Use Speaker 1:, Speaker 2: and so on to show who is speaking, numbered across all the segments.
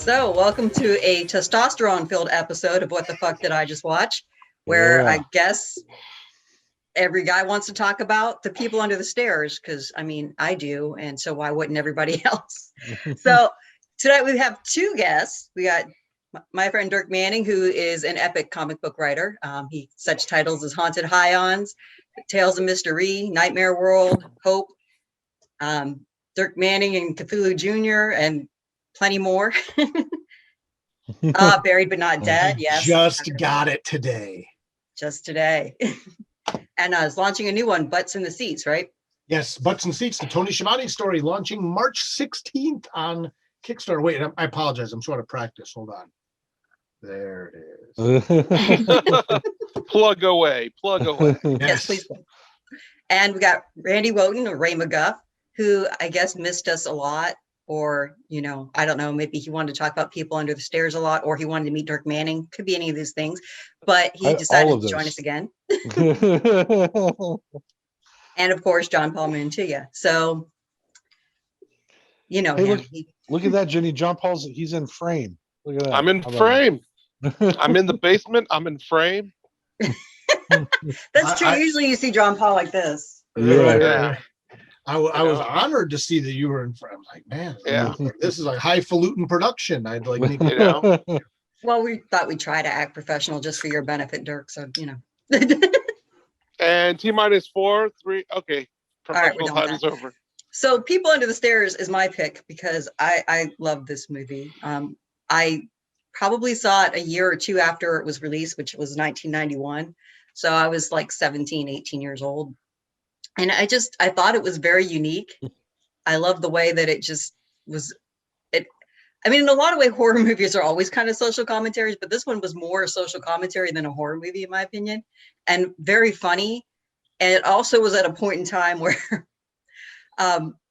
Speaker 1: So, welcome to a testosterone-filled episode of What the Fuck Did I Just Watch? Where I guess every guy wants to talk about the people under the stairs, because I mean, I do, and so why wouldn't everybody else? So, tonight we have two guests. We got my friend Dirk Manning, who is an epic comic book writer. He such titles as Haunted Highons, Tales of Mystery, Nightmare World, Hope, Dirk Manning and Cthulhu Jr., and plenty more. Buried but not dead. Yes.
Speaker 2: Just got it today.
Speaker 1: Just today. And is launching a new one, Butts in the Seats, right?
Speaker 2: Yes, Butts and Seats, the Tony Schiavone story, launching March 16th on Kickstarter. Wait, I apologize. I'm short of practice. Hold on. There it
Speaker 3: is. Plug away.
Speaker 1: Yes, please. And we got Randy Woten, or Ray McGuff, who I guess missed us a lot. Or, you know, I don't know, maybe he wanted to talk about people under the stairs a lot, or he wanted to meet Dirk Manning. Could be any of these things, but he decided to join us again. And of course, John Paul Mantilla. So, you know,
Speaker 4: hey, look at that, Jenny. John Paul's, he's in frame. Look at that.
Speaker 3: I'm in frame. I'm in the basement. I'm in frame.
Speaker 1: That's true. Usually you see John Paul like this.
Speaker 3: Yeah.
Speaker 2: I was honored to see that you were in front. I'm like, man, this is like highfalutin production. I'd like, you know.
Speaker 1: Well, we thought we'd try to act professional just for your benefit, Dirk. So, you know.
Speaker 3: And T-4, 3. Okay. Professional time is over.
Speaker 1: So People Under the Stairs is my pick because I love this movie. I probably saw it a year or two after it was released, which was 1991. So I was like 17, 18 years old. And I thought it was very unique. I love the way that it just was. I mean, in a lot of ways, horror movies are always kind of social commentaries, but this one was more a social commentary than a horror movie, in my opinion, and very funny. And it also was at a point in time where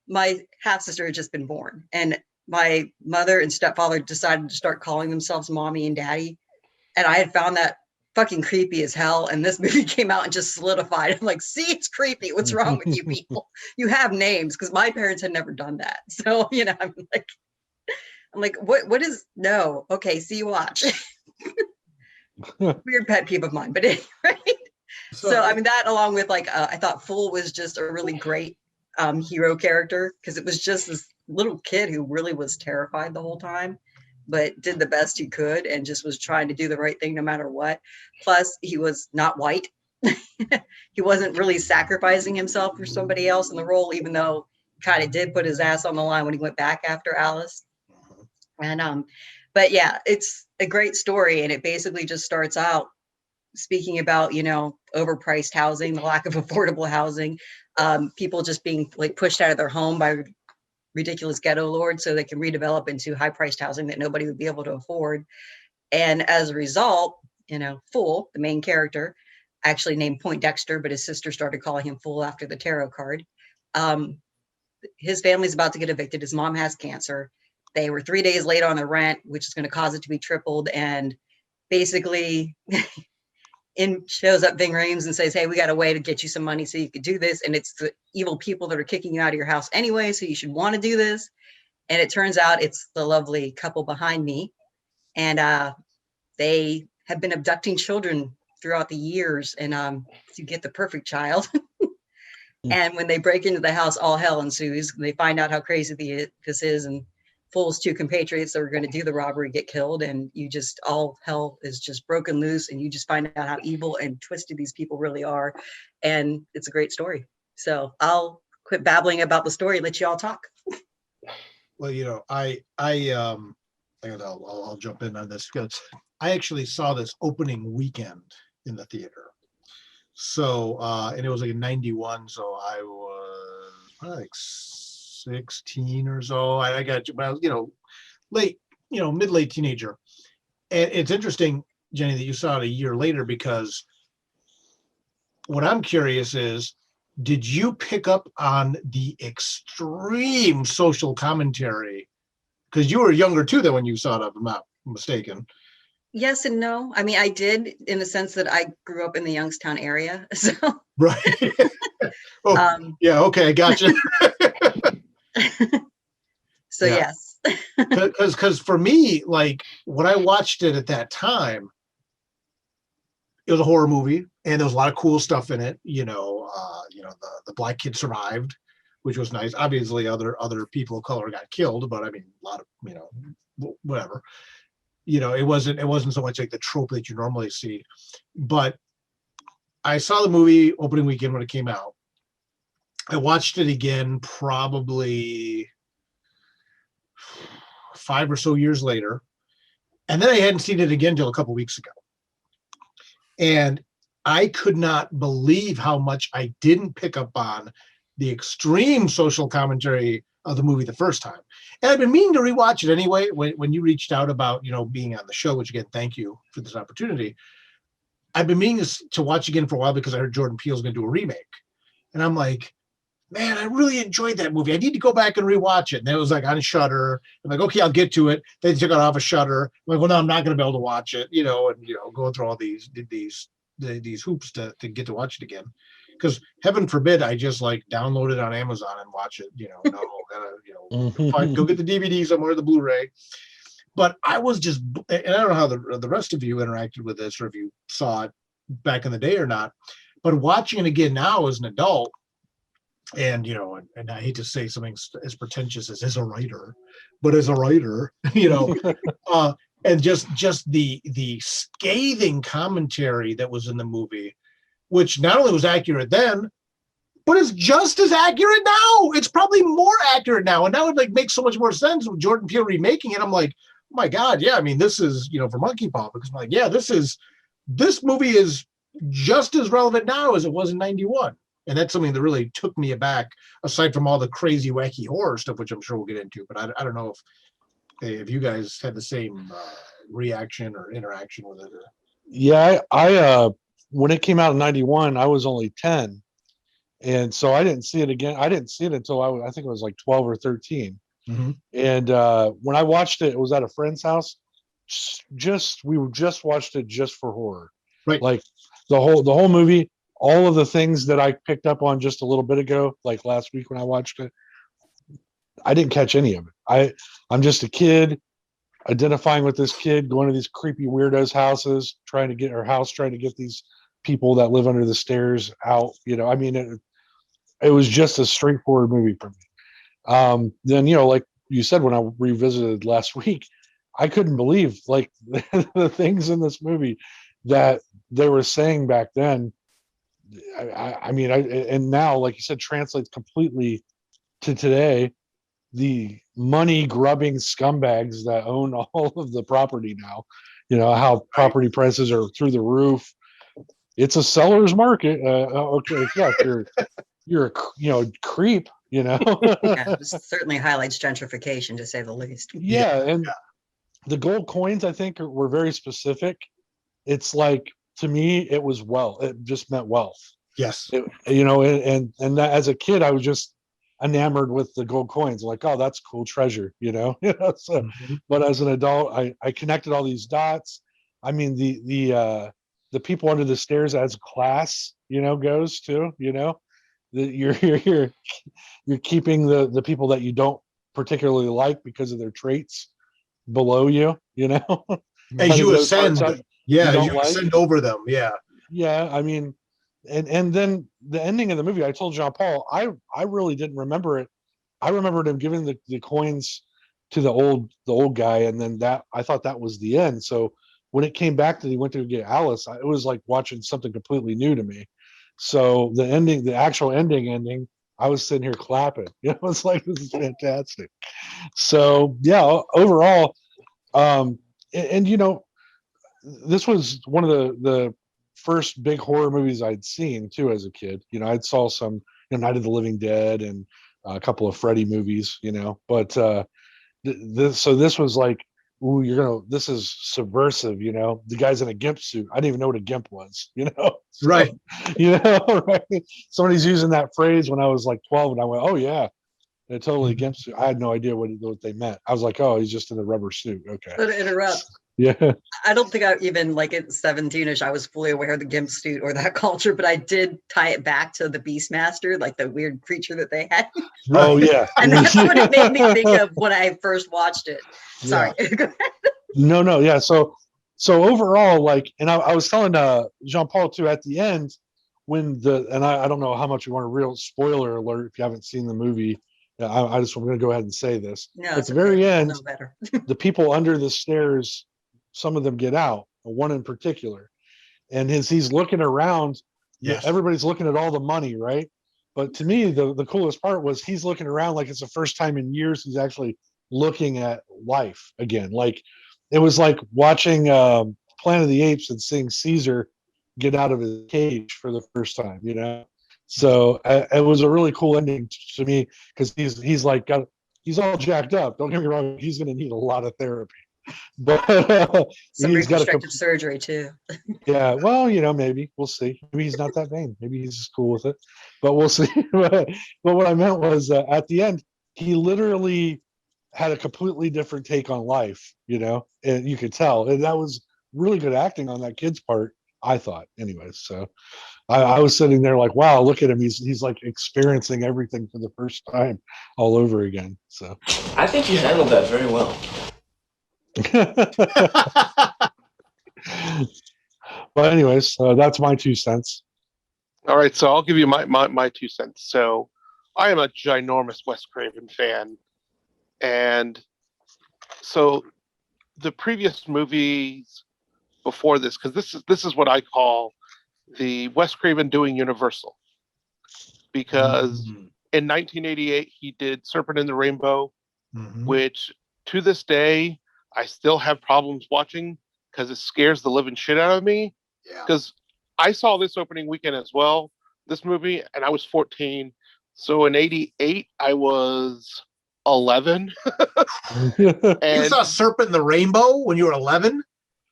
Speaker 1: my half-sister had just been born, and my mother and stepfather decided to start calling themselves mommy and daddy. And I had found that fucking creepy as hell, and this movie came out and just solidified. I'm like, see, it's creepy. What's wrong with you people? You have names, because my parents had never done that. So, you know, I'm like, what is no? Okay, see, you watch. Weird pet peeve of mine, but anyway. So I mean, that along with I thought Fool was just a really great hero character, because it was just this little kid who really was terrified the whole time, but did the best he could and just was trying to do the right thing no matter what. Plus, he was not white. He wasn't really sacrificing himself for somebody else in the role, even though he kind of did put his ass on the line when he went back after Alice. And but yeah, it's a great story, and it basically just starts out speaking about, you know, overpriced housing, the lack of affordable housing, people just being like pushed out of their home by ridiculous ghetto lords so they can redevelop into high-priced housing that nobody would be able to afford. And as a result, you know, Fool, the main character, actually named Poindexter, but his sister started calling him Fool after the tarot card. His family's about to get evicted. His mom has cancer. They were 3 days late on their rent, which is going to cause it to be tripled. And basically shows up Ving Rhames and says, hey, we got a way to get you some money so you could do this. And it's the evil people that are kicking you out of your house anyway, so you should want to do this. And it turns out it's the lovely couple behind me. And they have been abducting children throughout the years and to get the perfect child. And when they break into the house, all hell ensues. They find out how crazy this is, and Fool's two compatriots that were going to do the robbery get killed, and all hell is just broken loose, and you just find out how evil and twisted these people really are. And it's a great story. So I'll quit babbling about the story and let you all talk.
Speaker 2: Well, you know, I'll jump in on this, because I actually saw this opening weekend in the theater. So and it was like in 91, so I was probably like 16 or so. I got, well, you know, mid-late teenager. And it's interesting, Jenny, that you saw it a year later, because what I'm curious is, did you pick up on the extreme social commentary? Because you were younger too than when you saw it, if I'm not mistaken.
Speaker 1: Yes and no. I mean, I did, in the sense that I grew up in the Youngstown area. So
Speaker 2: right. Yeah, okay, gotcha.
Speaker 1: So yes,
Speaker 2: Because for me, like when I watched it at that time, it was a horror movie, and there was a lot of cool stuff in it. The black kid survived, which was nice. Obviously, other people of color got killed, but I mean, a lot of whatever. It wasn't so much like the trope that you normally see. But I saw the movie opening weekend when it came out. I watched it again probably 5 or so years later, and then I hadn't seen it again until a couple weeks ago. And I could not believe how much I didn't pick up on the extreme social commentary of the movie the first time. And I've been meaning to rewatch it anyway. When you reached out about, being on the show, which again, thank you for this opportunity. I've been meaning to watch again for a while because I heard Jordan Peele's going to do a remake. And I'm like, man, I really enjoyed that movie. I need to go back and rewatch it. And it was like on Shudder. I'm like, okay, I'll get to it. They took it off of Shudder. I'm like, well, no, I'm not going to be able to watch it, going through all these hoops to get to watch it again. Because heaven forbid I just like download it on Amazon and watch it. Go get the DVD somewhere, the Blu-ray. But I was just, and I don't know how the rest of you interacted with this or if you saw it back in the day or not. But watching it again now as an adult, and and I hate to say something as pretentious as a writer, but as a writer, and just the scathing commentary that was in the movie, which not only was accurate then, but it's just as accurate now. It's probably more accurate now, and that would make so much more sense with Jordan Peele remaking it. I'm like, oh my God, yeah. I mean, this is for Monkey Paw, because I'm like, yeah, this movie is just as relevant now as it was in '91. And that's something that really took me aback, aside from all the crazy, wacky horror stuff, which I'm sure we'll get into. But I don't know if you guys had the same reaction or interaction with it.
Speaker 4: Yeah, I when it came out in '91, I was only 10, and so I didn't see it again. I didn't see it until I think it was like 12 or 13.
Speaker 2: Mm-hmm.
Speaker 4: And when I watched it, it was at a friend's house. We just watched it just for horror,
Speaker 2: right?
Speaker 4: Like the whole movie. All of the things that I picked up on just a little bit ago, like last week when I watched it, I didn't catch any of it. I'm just a kid identifying with this kid, going to these creepy weirdos' houses, trying to get these people that live under the stairs out. I mean, it was just a straightforward movie for me. Then, like you said, when I revisited last week, I couldn't believe like the things in this movie that they were saying back then. I mean, and now, like you said, translates completely to today. The money grubbing scumbags that own all of the property now, how property prices are through the roof. It's a seller's market. Okay, yeah, if you're a creep,
Speaker 1: Yeah, this certainly highlights gentrification, to say the least.
Speaker 4: Yeah, and the gold coins, I think, were very specific. It's like, to me, it was wealth. It just meant wealth.
Speaker 2: Yes.
Speaker 4: And that, as a kid, I was just enamored with the gold coins. Like, oh, that's cool treasure, So, but as an adult, I connected all these dots. I mean, the people under the stairs as class, goes too. You're keeping the people that you don't particularly like because of their traits below you.
Speaker 2: As you ascend. Ascend over them.
Speaker 4: Yeah, I mean, and then the ending of the movie, I told John Paul, I really didn't remember it. I remembered him giving the coins to the old guy, and then I thought that was the end. So when it came back that he went to get Alice, it was like watching something completely new to me. So the actual ending, I was sitting here clapping. It's like, this is fantastic. So yeah, overall, this was one of the first big horror movies I'd seen too as a kid. I'd saw some Night of the Living Dead and a couple of Freddy movies, but this was like, ooh, this is subversive, the guy's in a gimp suit. I didn't even know what a gimp was, So,
Speaker 2: right.
Speaker 4: Right. Somebody's using that phrase when I was like 12, and I went, oh yeah, they're totally a gimp suit. I had no idea what they meant. I was like, oh, he's just in a rubber suit. Okay.
Speaker 1: To interrupt,
Speaker 4: Yeah.
Speaker 1: I don't think I even like at 17ish, I was fully aware of the gimp suit or that culture, but I did tie it back to the Beastmaster, like the weird creature that they had.
Speaker 4: Oh yeah.
Speaker 1: And that's what it made me think of when I first watched it. Sorry.
Speaker 2: Yeah.
Speaker 4: No. Yeah. So overall, like, and I was telling Jean Paul too at the end when I don't know how much you want a real spoiler alert if you haven't seen the movie. I just I'm going to go ahead and say this.
Speaker 1: No,
Speaker 4: At
Speaker 1: it's
Speaker 4: the
Speaker 1: okay.
Speaker 4: very
Speaker 1: I'll
Speaker 4: end,
Speaker 1: know better.
Speaker 4: the people under the stairs, some of them get out, one in particular. And he's looking around,
Speaker 2: Yes.
Speaker 4: everybody's looking at all the money, right? But to me, the coolest part was he's looking around like it's the first time in years he's actually looking at life again. Like it was like watching Planet of the Apes and seeing Caesar get out of his cage for the first time, you know? So it was a really cool ending to me because he's like he's all jacked up. Don't get me wrong, he's going to need a lot of therapy, but
Speaker 1: Some
Speaker 4: he's got
Speaker 1: reconstructive surgery too.
Speaker 4: yeah, well, maybe we'll see. Maybe he's not that vain. Maybe he's just cool with it, but we'll see. But what I meant was at the end, he literally had a completely different take on life, and you could tell. And that was really good acting on that kid's part, I thought, anyways. So I was sitting there like, wow, look at him. He's like experiencing everything for the first time all over again. So
Speaker 5: I think you handled that very well.
Speaker 4: But anyways, that's my 2 cents.
Speaker 3: All right, so I'll give you my 2 cents. So I am a ginormous Wes Craven fan, and so the previous movies before this, because this is what I call the Wes Craven doing Universal, because in 1988 he did Serpent in the Rainbow, which to this day I still have problems watching because it scares the living shit out of me. Because I saw this opening weekend as well, this movie, and I was 14. So in 88, I was 11.
Speaker 2: You saw Serpent in the Rainbow when you were 11?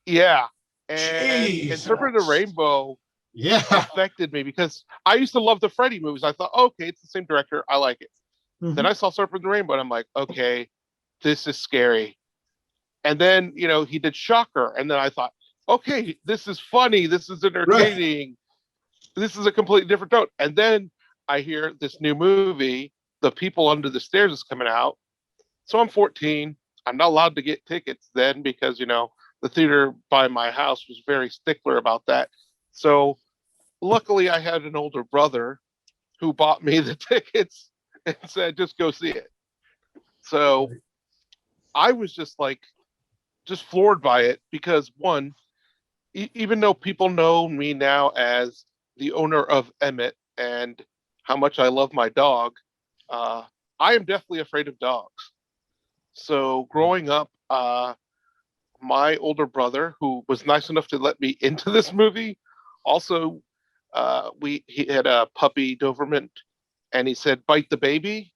Speaker 3: Yeah. And Serpent in the Rainbow affected me because I used to love the Freddy movies. I thought, okay, it's the same director. I like it. Then I saw Serpent in the Rainbow, and I'm like, okay, this is scary. And then, he did Shocker. And then I thought, okay, this is funny. This is entertaining. Right. This is a completely different tone. And then I hear this new movie, The People Under the Stairs, is coming out. So I'm 14. I'm not allowed to get tickets then because, the theater by my house was very stickler about that. So luckily I had an older brother who bought me the tickets and said, just go see it. So I was just floored by it because one, even though people know me now as the owner of Emmett and how much I love my dog, I am deathly afraid of dogs. So growing up, my older brother, who was nice enough to let me into this movie, also he had a puppy Doberman, and he said, "Bite the baby,"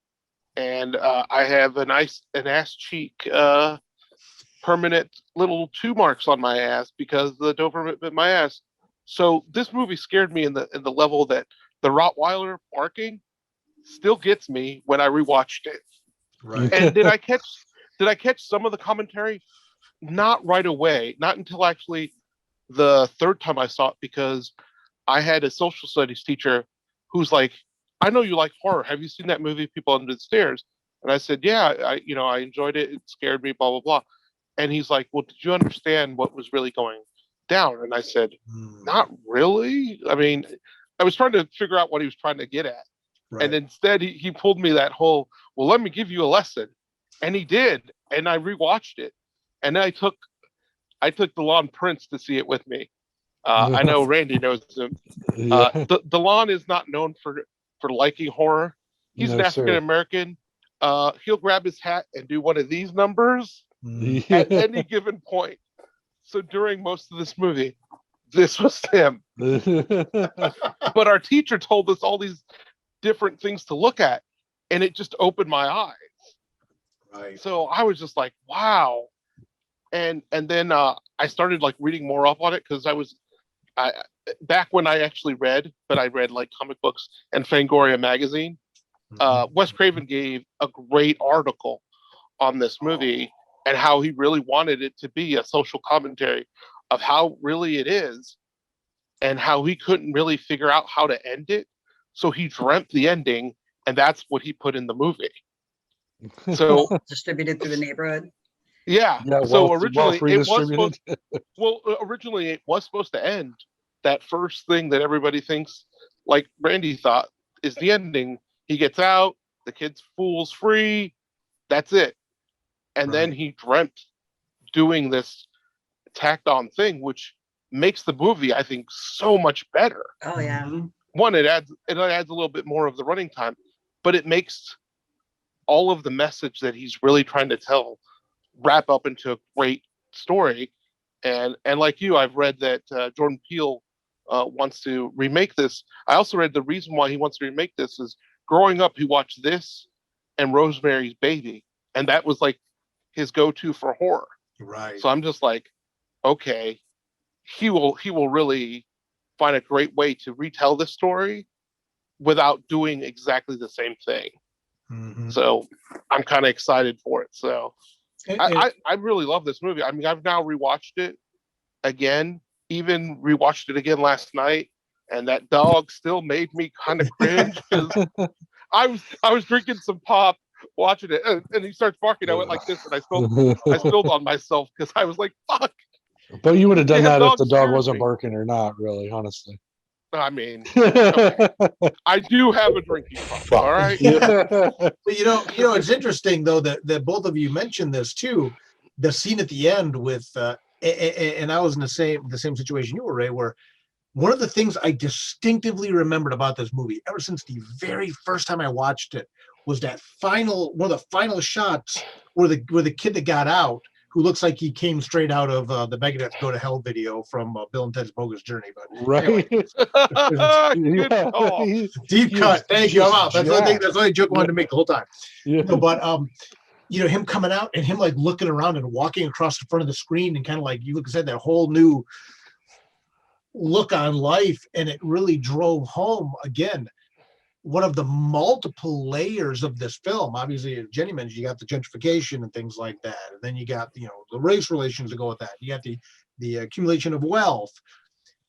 Speaker 3: and I have an ass cheek. Permanent little 2 marks on my ass because the Doberman bit my ass. So this movie scared me in the level that the Rottweiler barking still gets me when I rewatched it.
Speaker 2: Right.
Speaker 3: And did I catch some of the commentary? Not right away. Not until actually the third time I saw it, because I had a social studies teacher who's like, "I know you like horror. Have you seen that movie People Under the Stairs?" And I said, "Yeah, I enjoyed it. It scared me, blah, blah, blah." And he's like, "Well, did you understand what was really going down?" And I said, "Not really. I mean, I was trying to figure out what he was trying to get at." Right. And instead he pulled me that whole, "Well, let me give you a lesson." And he did. And I rewatched it. And I took DeLon Prince to see it with me. I know Randy knows him. DeLon is not known for liking horror. He's an African American. He'll grab his hat and do one of these numbers at any given point. So during most of this movie, this was him. But our teacher told us all these different things to look at, and it just opened my eyes. Right. So I was just like, wow. And then I started reading more up on it because I back when I actually read, but I read comic books and Fangoria magazine. Wes Craven gave a great article on this movie, and how he really wanted it to be a social commentary of how really it is, and how he couldn't really figure out how to end it. So he dreamt the ending, and that's what he put in the movie. So
Speaker 1: distributed through the neighborhood.
Speaker 3: yeah.
Speaker 4: Yeah,
Speaker 3: So
Speaker 4: wealth
Speaker 3: originally it was
Speaker 4: redistributed.
Speaker 3: supposed, well, originally it was supposed to end that first thing that everybody thinks, like Randy thought, is the ending. He gets out, the kid's fool's free, that's it. And then he dreamt doing this tacked on thing, which makes the movie, I think, so much better.
Speaker 1: Oh yeah.
Speaker 3: One, it adds a little bit more of the running time, but it makes all of the message that he's really trying to tell wrap up into a great story. And like you, I've read that Jordan Peele wants to remake this. I also read the reason why he wants to remake this is growing up, he watched this and Rosemary's Baby, and that was like his go-to for horror.
Speaker 2: Right.
Speaker 3: So I'm just like, okay, he will really find a great way to retell this story without doing exactly the same thing.
Speaker 2: Mm-hmm.
Speaker 3: So I'm kind of excited for it. So I really love this movie. I mean, I've now rewatched it again, even rewatched it again last night, and that dog still made me kind of cringe because I was drinking some pop watching it, and he starts barking. I went like this, and I spilled on myself because I was like, "Fuck!"
Speaker 4: But you would have done
Speaker 3: Yeah,
Speaker 4: that if the
Speaker 3: dog
Speaker 4: dog
Speaker 3: scares
Speaker 4: wasn't
Speaker 3: me.
Speaker 4: barking or not, really, honestly.
Speaker 3: I mean, okay. I do have a drinking problem. All right.
Speaker 2: But it's interesting though that both of you mentioned this too. The scene at the end with, and I was in the same situation you were, Ray, where one of the things I distinctively remembered about this movie, ever since the very first time I watched it, was that one of the final shots where the kid that got out, who looks like he came straight out of the Megadeth Go to Hell video from Bill and Ted's Bogus Journey. But
Speaker 4: Right.
Speaker 3: Good call.
Speaker 2: Deep cut. Thank you. I'm out. That's the only joke I wanted to make the whole time.
Speaker 4: Yeah.
Speaker 2: No, but him coming out and him like looking around and walking across the front of the screen and kind of like you said that whole new look on life, and it really drove home again one of the multiple layers of this film. Obviously, Jenny mentioned you got the gentrification and things like that, and then you got the race relations to go with that. You got the accumulation of wealth.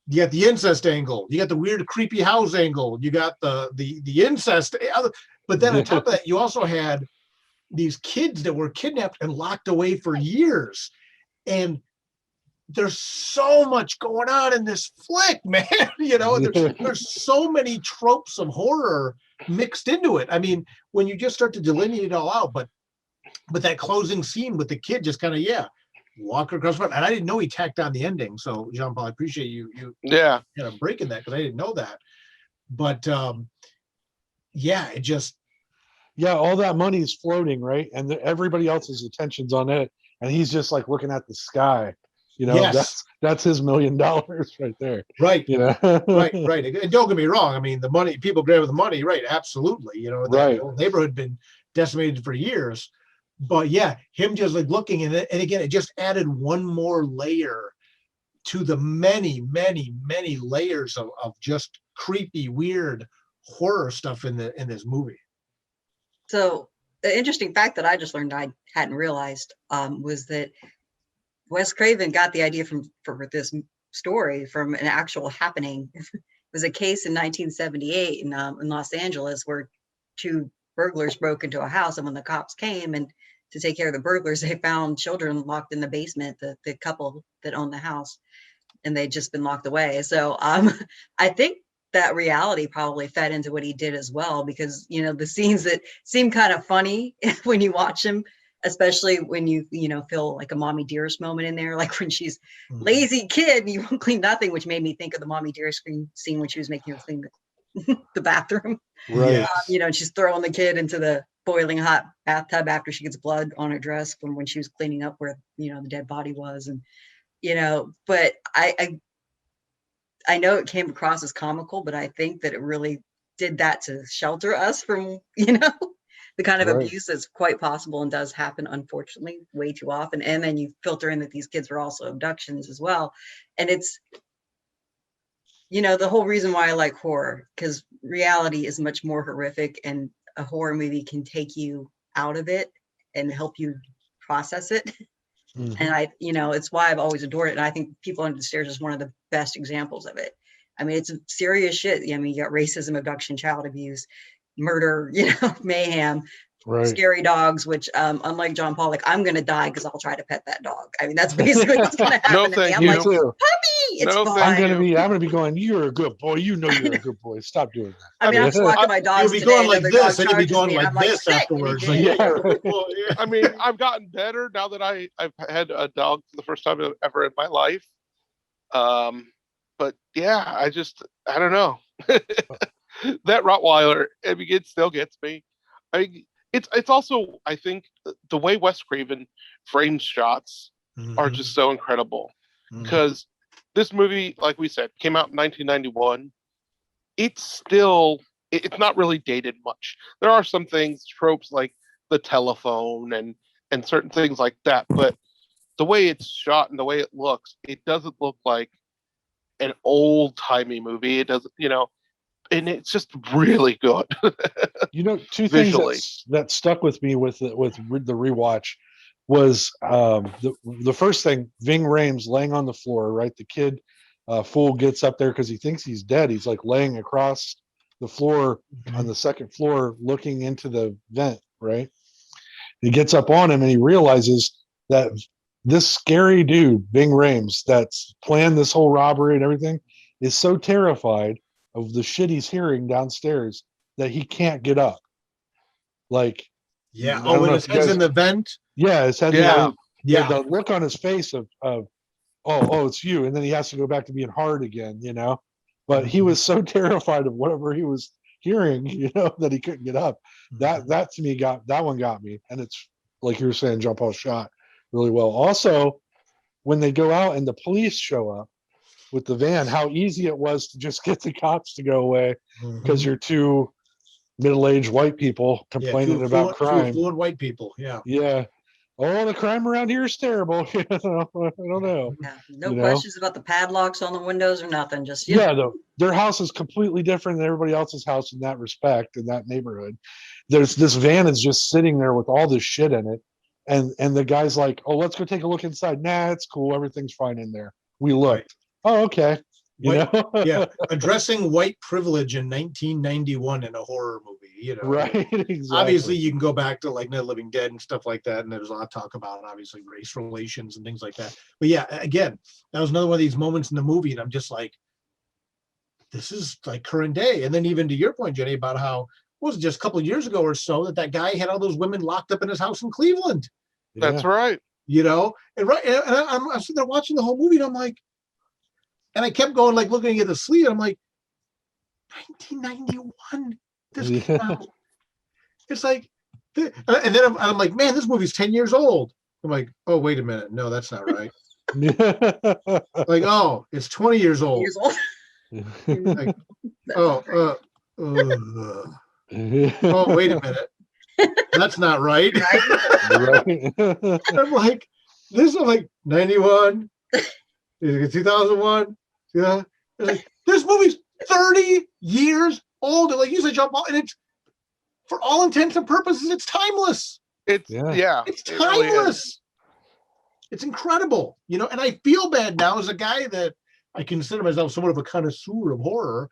Speaker 2: You got the incest angle. You got the weird, creepy house angle. You got the incest. But then on top of that, you also had these kids that were kidnapped and locked away for years. And there's so much going on in this flick, man. There's so many tropes of horror mixed into it. I mean, when you just start to delineate it all out, but that closing scene with the kid just kind of, walk across front. And I didn't know he tacked on the ending. So Jean-Paul, I appreciate you kind of breaking that, because I didn't know that. But it just,
Speaker 4: all that money is floating, right? And everybody else's attention's on it, and he's just like looking at the sky. That's his $1 million right there.
Speaker 2: Right.
Speaker 4: Right.
Speaker 2: And don't get me wrong. I mean, the money, people grab the money, right? Absolutely. The whole neighborhood had been decimated for years. But him just like looking at it, and again, it just added one more layer to the many, many, many layers of just creepy, weird horror stuff in this movie.
Speaker 1: So the interesting fact that I just learned I hadn't realized was that Wes Craven got the idea for this story from an actual happening. It was a case in 1978 in Los Angeles where two burglars broke into a house, and when the cops came and to take care of the burglars, they found children locked in the basement, the couple that owned the house, and they'd just been locked away. So I think that reality probably fed into what he did as well, because the scenes that seem kind of funny when you watch him, especially when you feel like a Mommy Dearest moment in there, like when she's lazy kid and you won't clean nothing, which made me think of the Mommy Dearest scene when she was making her clean the bathroom.
Speaker 4: Right.
Speaker 1: And she's throwing the kid into the boiling hot bathtub after she gets blood on her dress from when she was cleaning up where the dead body was. And but I know it came across as comical, but I think that it really did that to shelter us from the kind of abuse that's quite possible and does happen, unfortunately, way too often. And then you filter in that these kids were also abductions as well. And it's the whole reason why I like horror, because reality is much more horrific, and a horror movie can take you out of it and help you process it. And it's why I've always adored it. And I think People Under the Stairs is one of the best examples of it. I mean, it's serious shit. I mean, you got racism, abduction, child abuse, murder, mayhem, scary dogs, which unlike John Pollock, I'm going to die because I'll try to pet that dog. I mean, that's basically what's going to happen.
Speaker 3: No,
Speaker 1: to me.
Speaker 3: thank
Speaker 1: I'm
Speaker 3: you.
Speaker 1: like, puppy, it's
Speaker 3: No,
Speaker 1: fine.
Speaker 4: I'm gonna be going, you're a good boy. You know you're a good boy. Stop doing that.
Speaker 1: I mean, I'm just walking my dogs
Speaker 2: You'll be
Speaker 1: today.
Speaker 2: going like
Speaker 1: Another dog
Speaker 2: this, and you'll be
Speaker 1: charges
Speaker 2: going
Speaker 1: me, and
Speaker 2: like
Speaker 1: I'm like,
Speaker 2: this
Speaker 1: "Sit," and
Speaker 2: afterwards.
Speaker 1: he
Speaker 2: Like,
Speaker 1: did.
Speaker 3: I mean, I've gotten better now that I've had a dog for the first time ever in my life. But yeah, I don't know. That Rottweiler, I mean, it still gets me. It's also, I think, the way Wes Craven frames shots are just so incredible. Because this movie, like we said, came out in 1991. It's not really dated much. There are some things, tropes like the telephone and certain things like that, but the way it's shot and the way it looks, it doesn't look like an old-timey movie. It doesn't, and it's just really good.
Speaker 4: Two
Speaker 3: Visually.
Speaker 4: things that stuck with me with the rewatch was the first thing, Ving Rhames laying on the floor, right? The kid fool gets up there because he thinks he's dead. He's like laying across the floor on the second floor looking into the vent, right? He gets up on him and he realizes that this scary dude, Ving Rhames, that's planned this whole robbery and everything, is so terrified of the shit he's hearing downstairs that he can't get up. Like,
Speaker 2: yeah. Oh, when his head's in the vent.
Speaker 4: Yeah, his head.
Speaker 3: Yeah.
Speaker 4: The look on his face of oh, it's you, and then he has to go back to being hard again, But he was so terrified of whatever he was hearing, that he couldn't get up. That to me got me, and it's like you were saying, John Paul shot really well. Also, when they go out and the police show up with the van, how easy it was to just get the cops to go away because you're two middle-aged white people complaining about crime.
Speaker 2: Fluent white people, yeah.
Speaker 4: Yeah. Oh, the crime around here is terrible. I don't know.
Speaker 1: Yeah, no questions about the padlocks on the windows or nothing. Just
Speaker 4: their house is completely different than everybody else's house in that respect, in that neighborhood. There's this van is just sitting there with all this shit in it, and the guy's like, "Oh, let's go take a look inside." Nah, it's cool. Everything's fine in there. We looked. Right. Oh, okay.
Speaker 2: Yeah, addressing white privilege in 1991 in a horror movie,
Speaker 4: Right, exactly.
Speaker 2: Obviously you can go back to like Night of the Living Dead and stuff like that, and there's a lot of talk about obviously race relations and things like that. But yeah, again, that was another one of these moments in the movie, and I'm just like, this is like current day. And then even to your point, Jenny, about how was it just a couple of years ago or so that guy had all those women locked up in his house in Cleveland.
Speaker 3: That's right.
Speaker 2: And I'm sitting there watching the whole movie, and I'm like, and I kept going, like looking at the sleeve. And I'm like, 1991. This came out. It's like, and then I'm like, man, this movie's 10 years old. I'm like, oh, wait a minute. No, that's not right. Like, oh, it's 20 years old. Like, oh, wait a minute. That's not right. I'm like, this is like 91. 2001. Yeah. Like, this movie's 30 years old. And like you said, John Paul, and it's, for all intents and purposes, it's timeless.
Speaker 3: It's
Speaker 2: timeless. Really, it's incredible. And I feel bad now as a guy that I consider myself somewhat of a connoisseur of horror,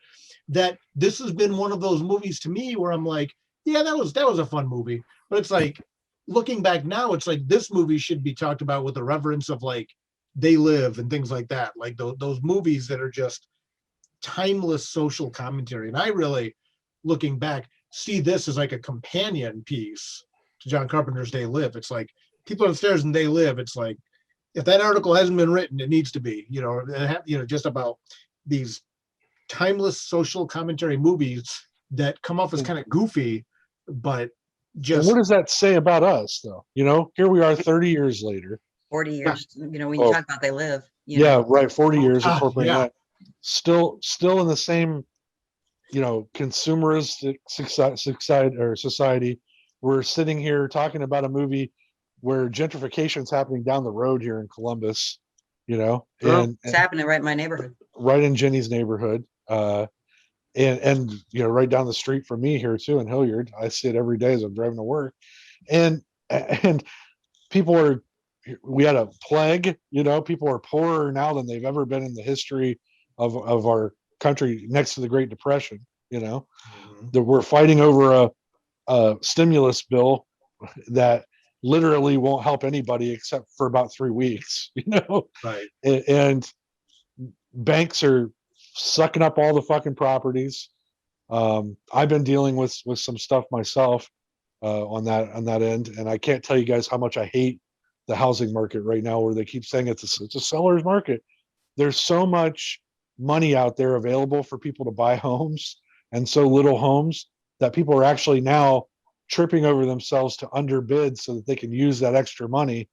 Speaker 2: that this has been one of those movies to me where I'm like, yeah, that was a fun movie. But it's like, looking back now, it's like this movie should be talked about with the reverence of like They Live and things like that, like those movies that are just timeless social commentary. And I really, looking back, see this as like a companion piece to John Carpenter's They Live. It's like People Upstairs and They Live. It's like, if that article hasn't been written, it needs to be, just about these timeless social commentary movies that come off as kind of goofy, but just.
Speaker 4: And what does that say about us, though? Here we are 30 years later.
Speaker 1: 40 years, when you talk about They Live.
Speaker 4: Right. 40 years incorporating that. Still in the same, consumerist society. We're sitting here talking about a movie where gentrification is happening down the road here in Columbus, and
Speaker 1: it's happening right in my neighborhood.
Speaker 4: Right in Jenny's neighborhood. And right down the street from me here too in Hilliard. I see it every day as I'm driving to work. And people are, we had a plague, people are poorer now than they've ever been in the history of our country next to the Great Depression, that we're fighting over a stimulus bill that literally won't help anybody except for about 3 weeks,
Speaker 2: Right.
Speaker 4: And banks are sucking up all the fucking properties. I've been dealing with some stuff myself on that end, and I can't tell you guys how much I hate the housing market right now, where they keep saying it's a seller's market. There's so much money out there available for people to buy homes, and so little homes that people are actually now tripping over themselves to underbid so that they can use that extra money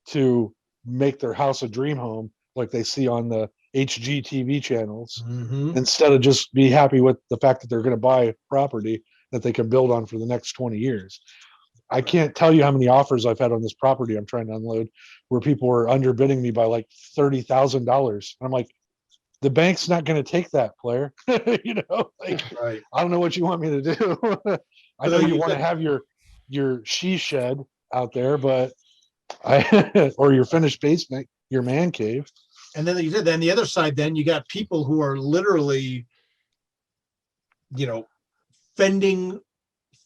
Speaker 4: to make their house a dream home, like they see on the HGTV channels, instead of just be happy with the fact that they're going to buy property that they can build on for the next 20 years. I can't tell you how many offers I've had on this property I'm trying to unload where people were underbidding me by like $30,000. I'm like, the bank's not going to take that, player. Right. I don't know what you want me to do. I know you want to have your she shed out there, but or your finished basement, your man cave.
Speaker 2: And then you said, then the other side, then you got people who are literally, fending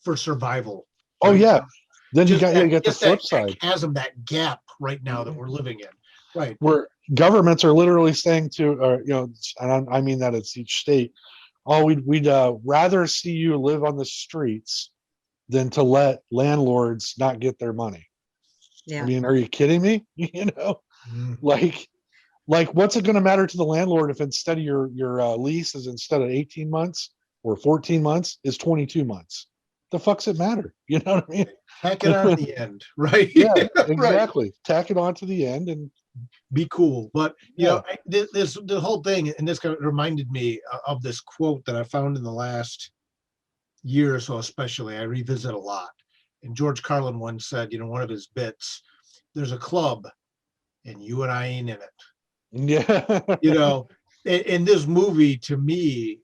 Speaker 2: for survival.
Speaker 4: Oh,
Speaker 2: right?
Speaker 4: Yeah. Then you got the flip side.
Speaker 2: That chasm, that gap right now that we're living in. Right.
Speaker 4: Where governments are literally saying to, and I mean that it's each state, we'd rather see you live on the streets than to let landlords not get their money. Yeah. I mean, are you kidding me? Like what's it going to matter to the landlord if instead of your lease is instead of 18 months or 14 months is 22 months? The fuck's it matter? You know what I mean?
Speaker 2: Tack it on at the end, right?
Speaker 4: Yeah, exactly. Right. Tack it on to the end and
Speaker 2: be cool. But this the whole thing, and this kind of reminded me of this quote that I found in the last year or so, especially. I revisit a lot. And George Carlin once said, one of his bits, there's a club and you and I ain't in it.
Speaker 4: Yeah.
Speaker 2: And this movie to me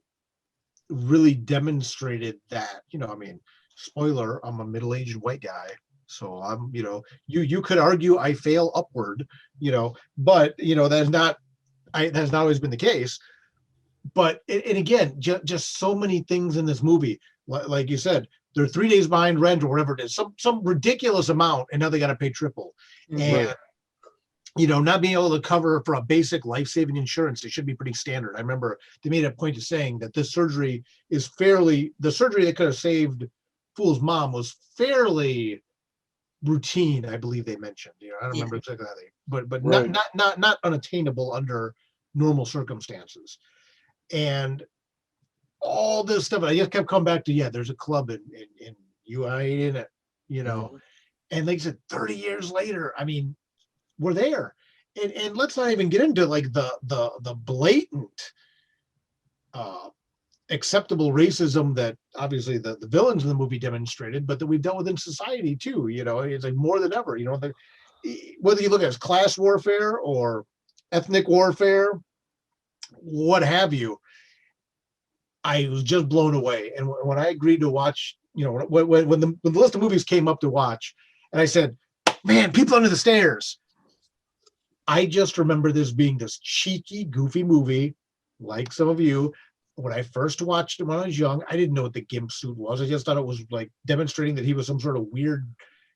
Speaker 2: really demonstrated that, spoiler, I'm a middle-aged white guy. So I'm, you could argue I fail upward, but that's not always been the case. But, and again, just so many things in this movie, like you said, they're 3 days behind rent or whatever it is, some ridiculous amount, and now they got to pay triple. And, not being able to cover for a basic life-saving insurance, it should be pretty standard. I remember they made a point of saying that this surgery is the surgery that could have saved Fool's mom was fairly routine, I believe they mentioned. I don't remember exactly how but right. not unattainable under normal circumstances. And all this stuff, I just kept coming back to, there's a club in you and I ain't in it, And like I said, 30 years later, I mean, we're there. And let's not even get into like the blatant acceptable racism that obviously the villains in the movie demonstrated, but that we've dealt with in society too. It's like more than ever. Whether you look at class warfare or ethnic warfare, what have you, I was just blown away. And when I agreed to watch, when the list of movies came up to watch, and I said, man, People Under the Stairs, I just remember this being this cheeky, goofy movie, like some of you. When I first watched it when I was young, I didn't know what the gimp suit was. I just thought it was like demonstrating that he was some sort of weird,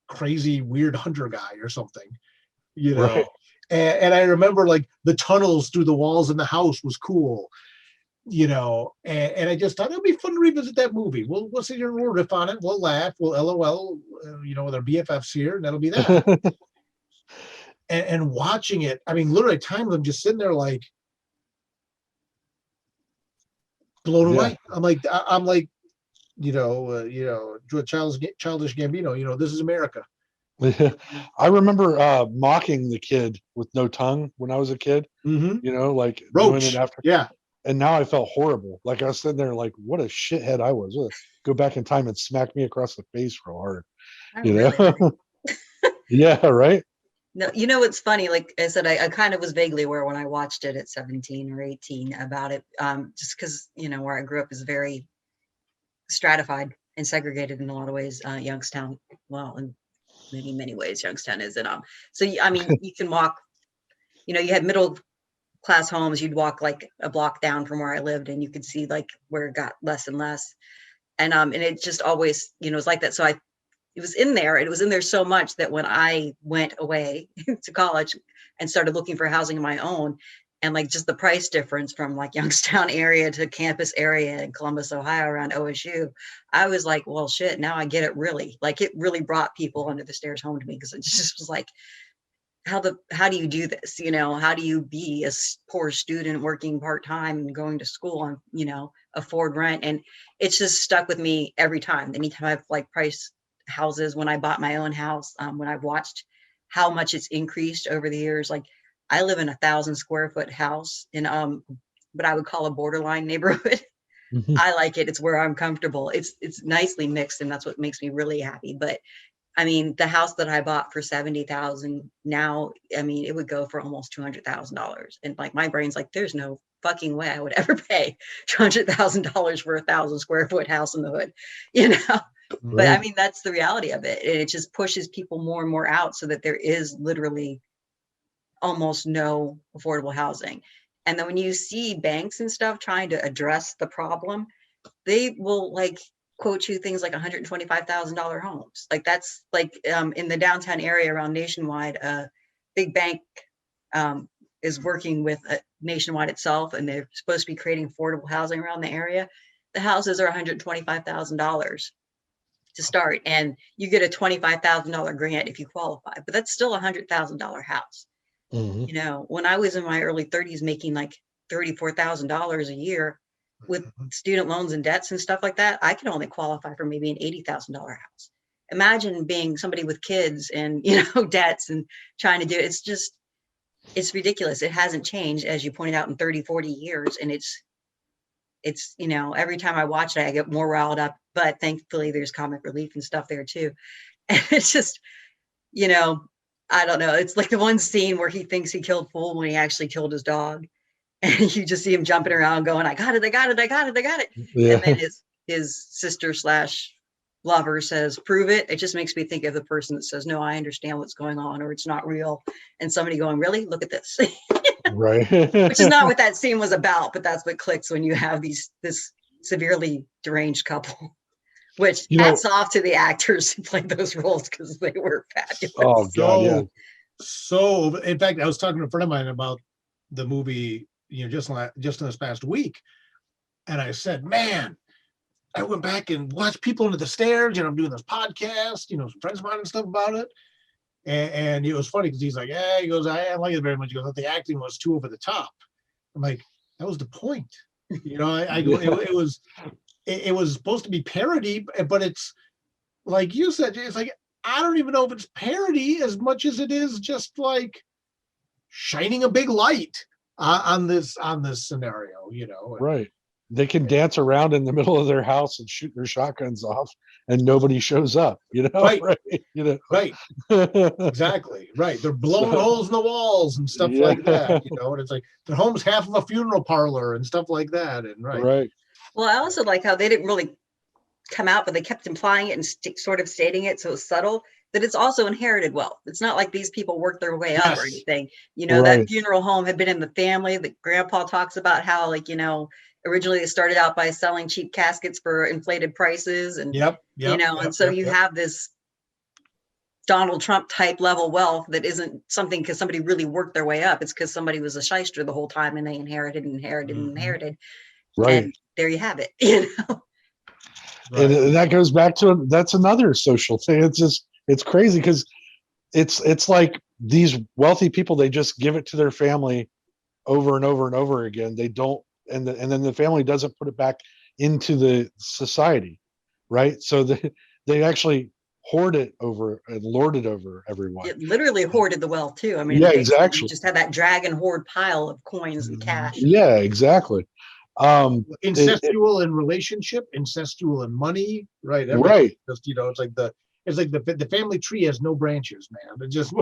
Speaker 2: crazy, weird hunter guy or something, Right. And I remember like the tunnels through the walls in the house was cool, and I just thought it would be fun to revisit that movie. We'll sit here and we'll riff on it. We'll laugh. We'll LOL, with our BFFs here, and that'll be that. And watching it, I mean, literally at times I'm just sitting there like blown away. I'm like, childish Gambino, this is America.
Speaker 4: I remember mocking the kid with no tongue when I was a kid, like
Speaker 2: Roach.
Speaker 4: doing it after.
Speaker 2: Yeah.
Speaker 4: And now I felt horrible. Like I was sitting there like, what a shithead I was. Go back in time and smack me across the face real hard. Really Yeah, right.
Speaker 1: No, it's funny. Like I said, I kind of was vaguely aware when I watched it at 17 or 18 about it, just because, where I grew up is very stratified and segregated in a lot of ways, Youngstown. Well, and many ways Youngstown is. And so I mean, you can walk, you had middle class homes, you'd walk like a block down from where I lived and you could see like where it got less and less. And it just always, it's like that. So it was in there, and it was in there so much that when I went away to college and started looking for housing of my own, and like just the price difference from like Youngstown area to campus area in Columbus, Ohio around OSU, I was like, well, shit, now I get it really. Like it really brought people under the stairs home to me, because it just was like, how do you do this? How do you be a poor student working part-time and going to school and, afford rent? And it's just stuck with me every time. Anytime I've like priced houses, when I bought my own house, when I've watched how much it's increased over the years. Like I live in 1,000 square foot house in what I would call a borderline neighborhood.
Speaker 4: Mhm.
Speaker 1: I like it. It's where I'm comfortable. It's nicely mixed, and that's what makes me really happy. But I mean, the house that I bought for $70,000 now, I mean, it would go for almost $200,000. And like my brain's like, there's no fucking way I would ever pay $200,000 for 1,000 square foot house in the hood, But I mean, that's the reality of it. And it just pushes people more and more out, so that there is literally almost no affordable housing. And then when you see banks and stuff trying to address the problem, they will like quote you things like $125,000 homes. Like that's like in the downtown area around Nationwide, big bank is working with Nationwide itself, and they're supposed to be creating affordable housing around the area. The houses are $125,000 to start, and you get a $25,000 grant if you qualify, but that's still a $100,000 house.
Speaker 4: Mhm.
Speaker 1: When I was in my early 30s making like $34,000 a year with student loans and debts and stuff like that, I could only qualify for maybe an $80,000 house. Imagine being somebody with kids and, debts and trying to do it. It's ridiculous. It hasn't changed, as you pointed out, in 30, 40 years. And it's, every time I watch it, I get more riled up, but thankfully there's comic relief and stuff there too. And it's just, I don't know. It's like the one scene where he thinks he killed Fool when he actually killed his dog. And you just see him jumping around going, I got it, I got it, I got it, I got it.
Speaker 4: Yeah.
Speaker 1: And then his sister / lover says, prove it. It just makes me think of the person that says, no, I understand what's going on, or it's not real. And somebody going, really? Look at this.
Speaker 4: Right.
Speaker 1: Which is not what that scene was about, but that's what clicks when you have this severely deranged couple. Which hats off to the actors who played those roles, because they were fabulous.
Speaker 4: Oh God, yeah.
Speaker 2: So in fact, I was talking to a friend of mine about the movie, just in this past week, and I said, man, I went back and watched People Under the Stairs. I'm doing this podcast, some friends of mine and stuff about it. And it was funny because he's like, yeah, he goes, I didn't like it very much. He goes, the acting was too over the top. I'm like, that was the point. I go, it was supposed to be parody, but it's like you said, it's like, I don't even know if it's parody as much as it is just like shining a big light on this scenario,
Speaker 4: Right. They can dance around in the middle of their house and shoot their shotguns off, and nobody shows up.
Speaker 2: Right.
Speaker 4: Right.
Speaker 2: Right. Exactly. Right. They're blowing holes in the walls and stuff like that. And it's like their home's half of a funeral parlor and stuff like that. And
Speaker 4: Right.
Speaker 1: Well, I also like how they didn't really come out, but they kept implying it and sort of stating it, so it's subtle, that it's also inherited wealth. It's not like these people worked their way up or anything. That funeral home had been in the family. That grandpa talks about how, like, originally it started out by selling cheap caskets for inflated prices, and and so you have this Donald Trump type level wealth that isn't something because somebody really worked their way up. It's because somebody was a shyster the whole time, and they inherited.
Speaker 4: Right.
Speaker 1: And there you have it.
Speaker 2: Right.
Speaker 4: And that goes back to that's another social thing. It's crazy because it's like these wealthy people, they just give it to their family over and over and over again. They don't, and then the family doesn't put it back into the society, right? So they actually hoard it over and lord it over everyone.
Speaker 1: It literally hoarded the wealth too. I mean,
Speaker 4: yeah, exactly.
Speaker 1: You just had that dragon hoard pile of coins and cash.
Speaker 4: Yeah, exactly.
Speaker 2: Incestual in relationship, incestual in money, right?
Speaker 4: Right.
Speaker 2: Just it's like the family tree has no branches, man. It just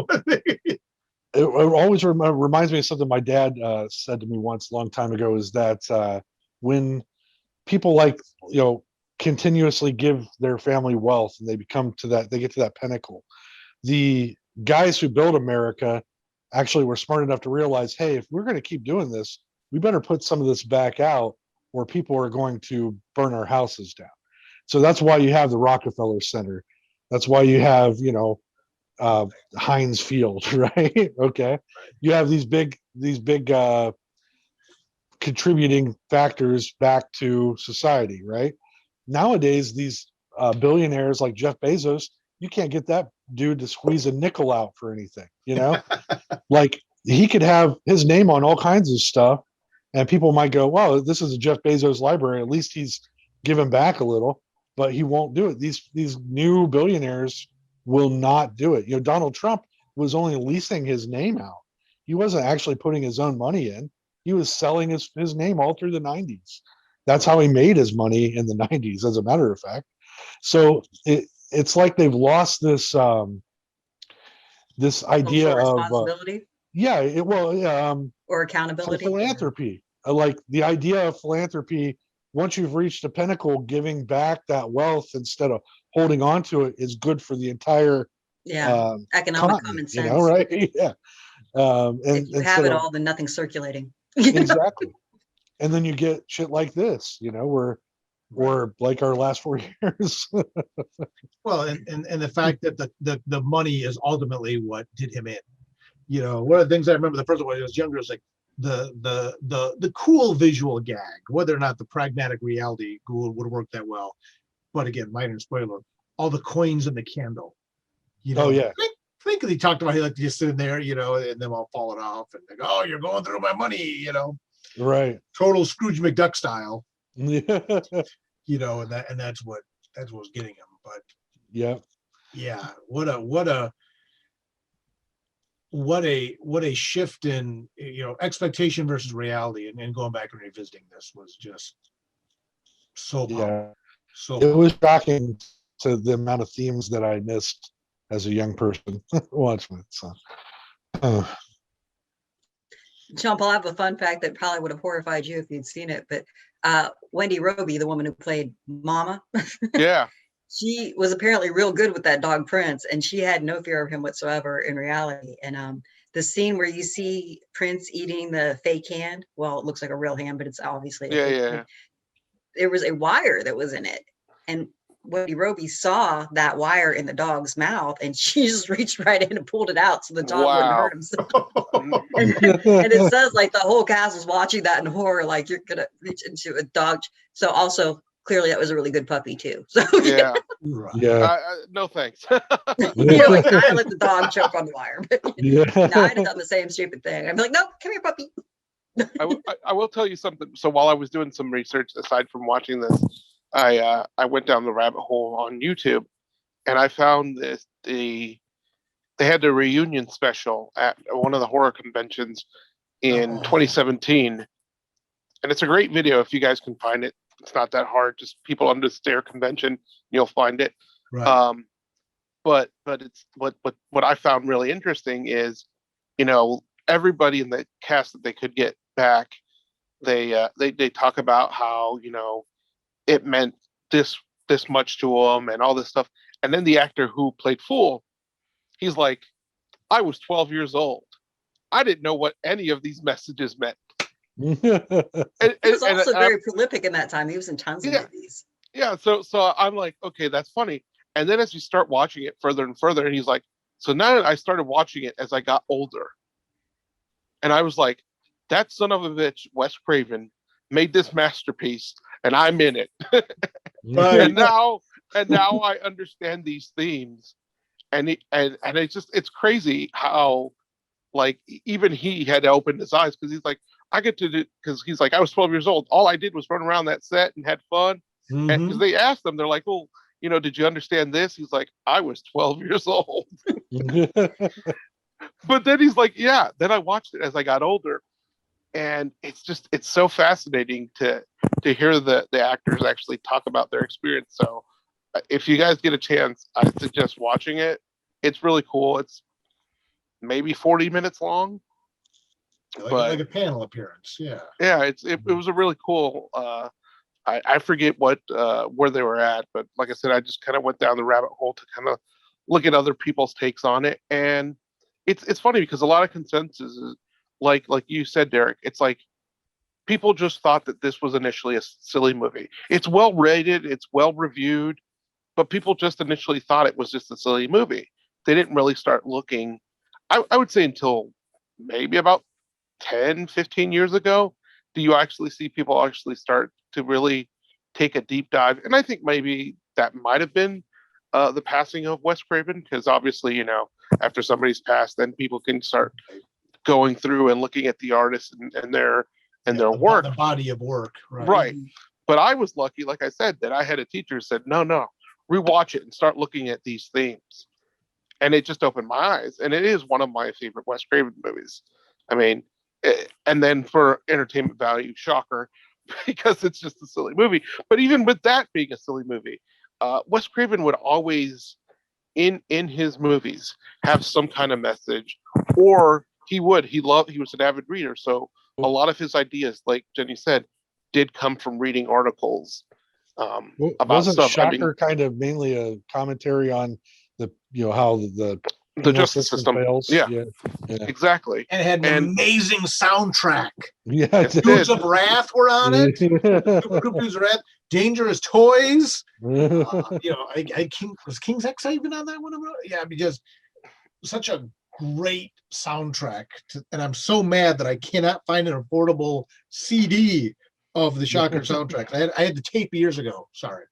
Speaker 4: it always reminds me of something my dad said to me once a long time ago, is that when people continuously give their family wealth and they get to that pinnacle, the guys who built America actually were smart enough to realize, hey, if we're going to keep doing this, we better put some of this back out, or people are going to burn our houses down. So that's why you have the Rockefeller Center. That's why you have, Heinz Field, right? Okay. You have these big contributing factors back to society, right? Nowadays, these billionaires like Jeff Bezos, you can't get that dude to squeeze a nickel out for anything, like he could have his name on all kinds of stuff, and people might go, wow, this is a Jeff Bezos library, at least he's giving back a little, but he won't do it. These new billionaires will not do it. Donald Trump was only leasing his name out. He wasn't actually putting his own money in. He was selling his name all through the 90s. That's how he made his money in the 90s, as a matter of fact. So it's like they've lost this this idea
Speaker 1: Social
Speaker 4: of
Speaker 1: responsibility
Speaker 4: or
Speaker 1: accountability,
Speaker 4: philanthropy. Like the idea of philanthropy, once you've reached a pinnacle, giving back that wealth instead of holding on to it is good for the entire
Speaker 1: economic common sense.
Speaker 4: Right? Yeah.
Speaker 1: If you have it all, then nothing's circulating.
Speaker 4: Exactly. And then you get shit like this, or like our last 4 years.
Speaker 2: Well, and the fact that the money is ultimately what did him in. One of the things I remember the first time when I was younger was like the cool visual gag, whether or not the pragmatic reality would work that well. But again, minor spoiler, all the coins in the candle.
Speaker 4: Oh yeah.
Speaker 2: I think he talked about he like to just sit in there, and them all falling off and they go, oh, you're going through my money,
Speaker 4: Right.
Speaker 2: Total Scrooge McDuck style.
Speaker 4: Yeah.
Speaker 2: And that's what was getting him. But yeah, what a shift in expectation versus reality, and going back and revisiting this was just so powerful.
Speaker 4: Yeah.
Speaker 2: So
Speaker 4: it was shocking to the amount of themes that I missed as a young person watching it. So
Speaker 1: Chump, I'll have a fun fact that probably would have horrified you if you'd seen it, but Wendy Roby, the woman who played Mama,
Speaker 3: Yeah.
Speaker 1: she was apparently real good with that dog Prince, and she had no fear of him whatsoever in reality. And the scene where you see Prince eating the fake hand, well, it looks like a real hand, but it's obviously a fake hand. There was a wire that was in it, and Wendy Roby saw that wire in the dog's mouth, and she just reached right in and pulled it out so the dog wouldn't hurt himself. and it says like the whole cast was watching that in horror, like you're gonna reach into a dog. So also clearly that was a really good puppy too. So
Speaker 3: yeah. No thanks.
Speaker 1: Like I let the dog choke on the wire, but I'd have done the same stupid thing. I'd be like, no, come here, puppy.
Speaker 3: I will tell you something. So while I was doing some research aside from watching this, I went down the rabbit hole on YouTube, and I found this. They had the reunion special at one of the horror conventions in 2017, and it's a great video if you guys can find it. It's not that hard. Just people under the stair convention, you'll find it.
Speaker 2: Right.
Speaker 3: But it's what I found really interesting is, everybody in the cast that they could get back, they talk about how it meant this much to them and all this stuff. And then the actor who played Fool, he's like, I was 12 years old. I didn't know what any of these messages meant.
Speaker 1: He was also very prolific in that time. He was in tons of movies.
Speaker 3: Yeah, so I'm like, okay, that's funny. And then as you start watching it further and further, and he's like, so now I started watching it as I got older. And I was like, that son of a bitch, Wes Craven, made this masterpiece, and I'm in it. and now I understand these themes. And it's crazy how, like, even he had to open his eyes, because he's like, I get to do, because he's like, I was 12 years old. All I did was run around that set and had fun. And because they asked him, they're like, well, did you understand this? He's like, I was 12 years old. But then he's like, yeah. Then I watched it as I got older, and it's so fascinating to hear the actors actually talk about their experience. So if you guys get a chance, I suggest watching it. It's really cool. It's maybe 40 minutes long.
Speaker 2: Like a panel appearance. Yeah.
Speaker 3: Yeah, it was a really cool. I forget where they were at, but like I said, I just kind of went down the rabbit hole to kind of look at other people's takes on it, and it's funny because a lot of consensus is like you said, Derek. It's like people just thought that this was initially a silly movie. It's well rated, it's well reviewed, but people just initially thought it was just a silly movie. They didn't really start looking. I would say until maybe about 10, 15 years ago, do you actually see people actually start to really take a deep dive? And I think maybe that might have been the passing of Wes Craven, because obviously, after somebody's passed, then people can start going through and looking at the artists and their work,
Speaker 2: the body of work,
Speaker 3: right. But I was lucky, like I said, that I had a teacher who said, no, rewatch it and start looking at these themes. And it just opened my eyes. And it is one of my favorite Wes Craven movies. I mean, and then for entertainment value, shocker, because it's just a silly movie. But even with that being a silly movie, Wes Craven would always, in his movies, have some kind of message, or he was an avid reader. So a lot of his ideas, like Jenny said, did come from reading articles about
Speaker 4: wasn't
Speaker 3: stuff.
Speaker 4: Shocker kind of mainly a commentary on the how the
Speaker 3: justice system fails? Yeah, exactly.
Speaker 2: And it had an amazing soundtrack.
Speaker 4: Yeah,
Speaker 2: Dudes of Wrath were on it. Dudes of Wrath, Dangerous Toys. Was King's X even on that one? Yeah, because such a great soundtrack, and I'm so mad that I cannot find an affordable CD of the Shocker soundtrack. I had the tape years ago. Sorry.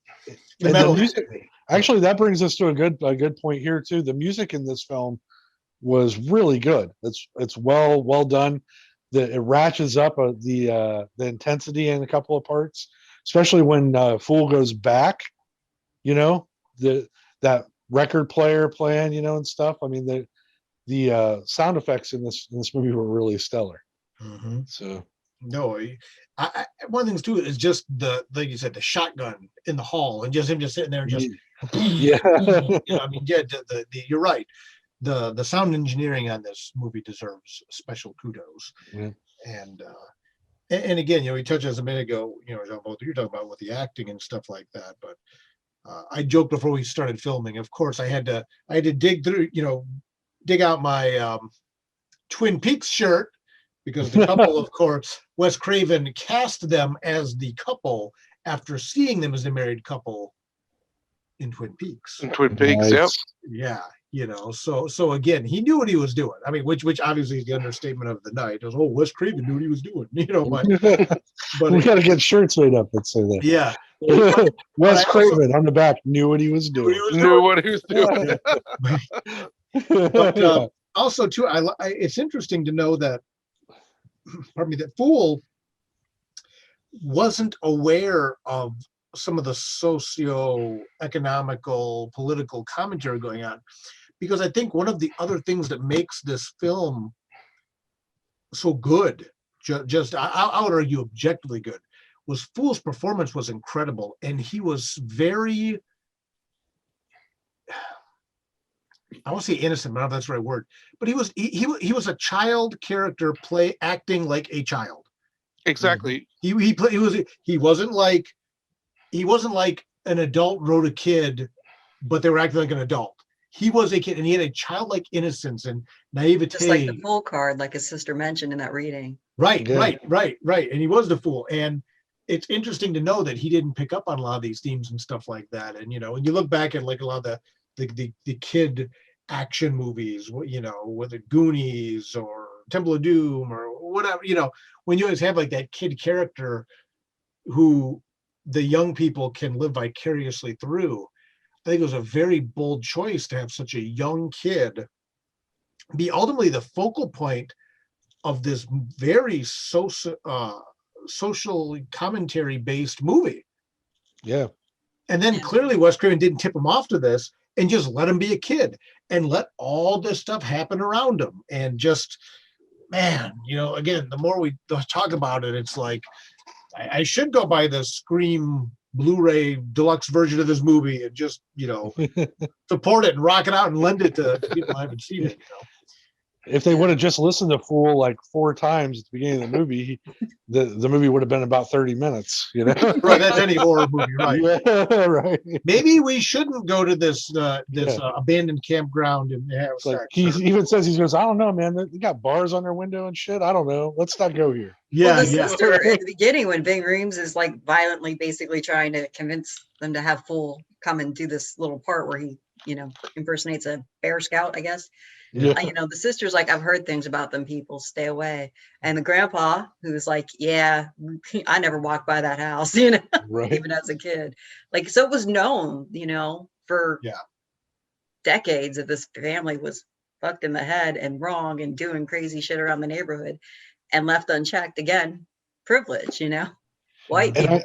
Speaker 4: The music, actually, that brings us to a good point here too. The music in this film was really good. It's well done. It ratchets up the intensity in a couple of parts, especially when Fool goes back. That record player playing, and stuff. I mean, the sound effects in this movie were really stellar.
Speaker 2: Mm-hmm.
Speaker 4: So
Speaker 2: no, one of the things too is just like you said, the shotgun in the hall and just him just sitting there and just you're right. The sound engineering on this movie deserves special kudos.
Speaker 4: Yeah.
Speaker 2: And again, we touched on this a minute ago, Jean-Paul, you're talking about with the acting and stuff like that, but I joked before we started filming. Of course, I had to dig through, dig out my Twin Peaks shirt, because the couple, of course, Wes Craven cast them as the couple after seeing them as a married couple in Twin Peaks.
Speaker 4: Nice.
Speaker 2: Yep. Yeah, so again, he knew what he was doing. I mean, which obviously is the understatement of the night. It was, Wes Craven knew what he was doing, but
Speaker 4: we got to get shirts made up that say that.
Speaker 2: Yeah.
Speaker 4: Wes Craven on the back knew what he was doing.
Speaker 2: But also too, it's interesting to know that, that Fool wasn't aware of some of the socio-economical, political commentary going on, because I think one of the other things that makes this film so good, just I would argue objectively good, was Fool's performance was incredible, and he was very, I won't say innocent, but I don't know if that's the right word. But he was a child character acting like a child.
Speaker 3: Exactly.
Speaker 2: He wasn't like an adult wrote a kid, but they were acting like an adult. He was a kid, and he had a childlike innocence and naivete.
Speaker 1: Just like the Fool card, like his sister mentioned in that reading.
Speaker 2: Right. And he was the Fool. And it's interesting to know that he didn't pick up on a lot of these themes and stuff like that. And when you look back at like a lot of the kid action movies, whether Goonies or Temple of Doom or whatever, when you always have like that kid character who the young people can live vicariously through, I think it was a very bold choice to have such a young kid be ultimately the focal point of this very social commentary based movie.
Speaker 4: Yeah.
Speaker 2: And then clearly Wes Craven didn't tip him off to this and just let him be a kid and let all this stuff happen around him. And just, man, again, the more we talk about it, it's like, I should go buy the Scream Blu-ray deluxe version of this movie and just, support it and rock it out and lend it to people who haven't seen it.
Speaker 4: if they would have just listened to Fool like 4 times at the beginning of the movie, the movie would have been about 30 minutes, you know?
Speaker 2: Right, that's any horror movie, right?
Speaker 4: Yeah, right.
Speaker 2: Maybe we shouldn't go to this abandoned campground and have
Speaker 4: It's like
Speaker 2: sex.
Speaker 4: he even says, he goes, I don't know, man. They got bars on their window and shit. I don't know. Let's not go here.
Speaker 2: Yeah,
Speaker 1: Well, the
Speaker 2: yeah.
Speaker 1: sister at the beginning, when Bing Reams is like violently basically trying to convince them to have Fool come and do this little part where he, impersonates a Bear Scout, I guess.
Speaker 4: Yeah.
Speaker 1: The sister's like, I've heard things about them people, stay away. And the grandpa, who's like, yeah, I never walked by that house,
Speaker 4: Right.
Speaker 1: even as a kid. Like, so it was known, for decades that this family was fucked in the head and wrong and doing crazy shit around the neighborhood and left unchecked. Again, privilege, white people.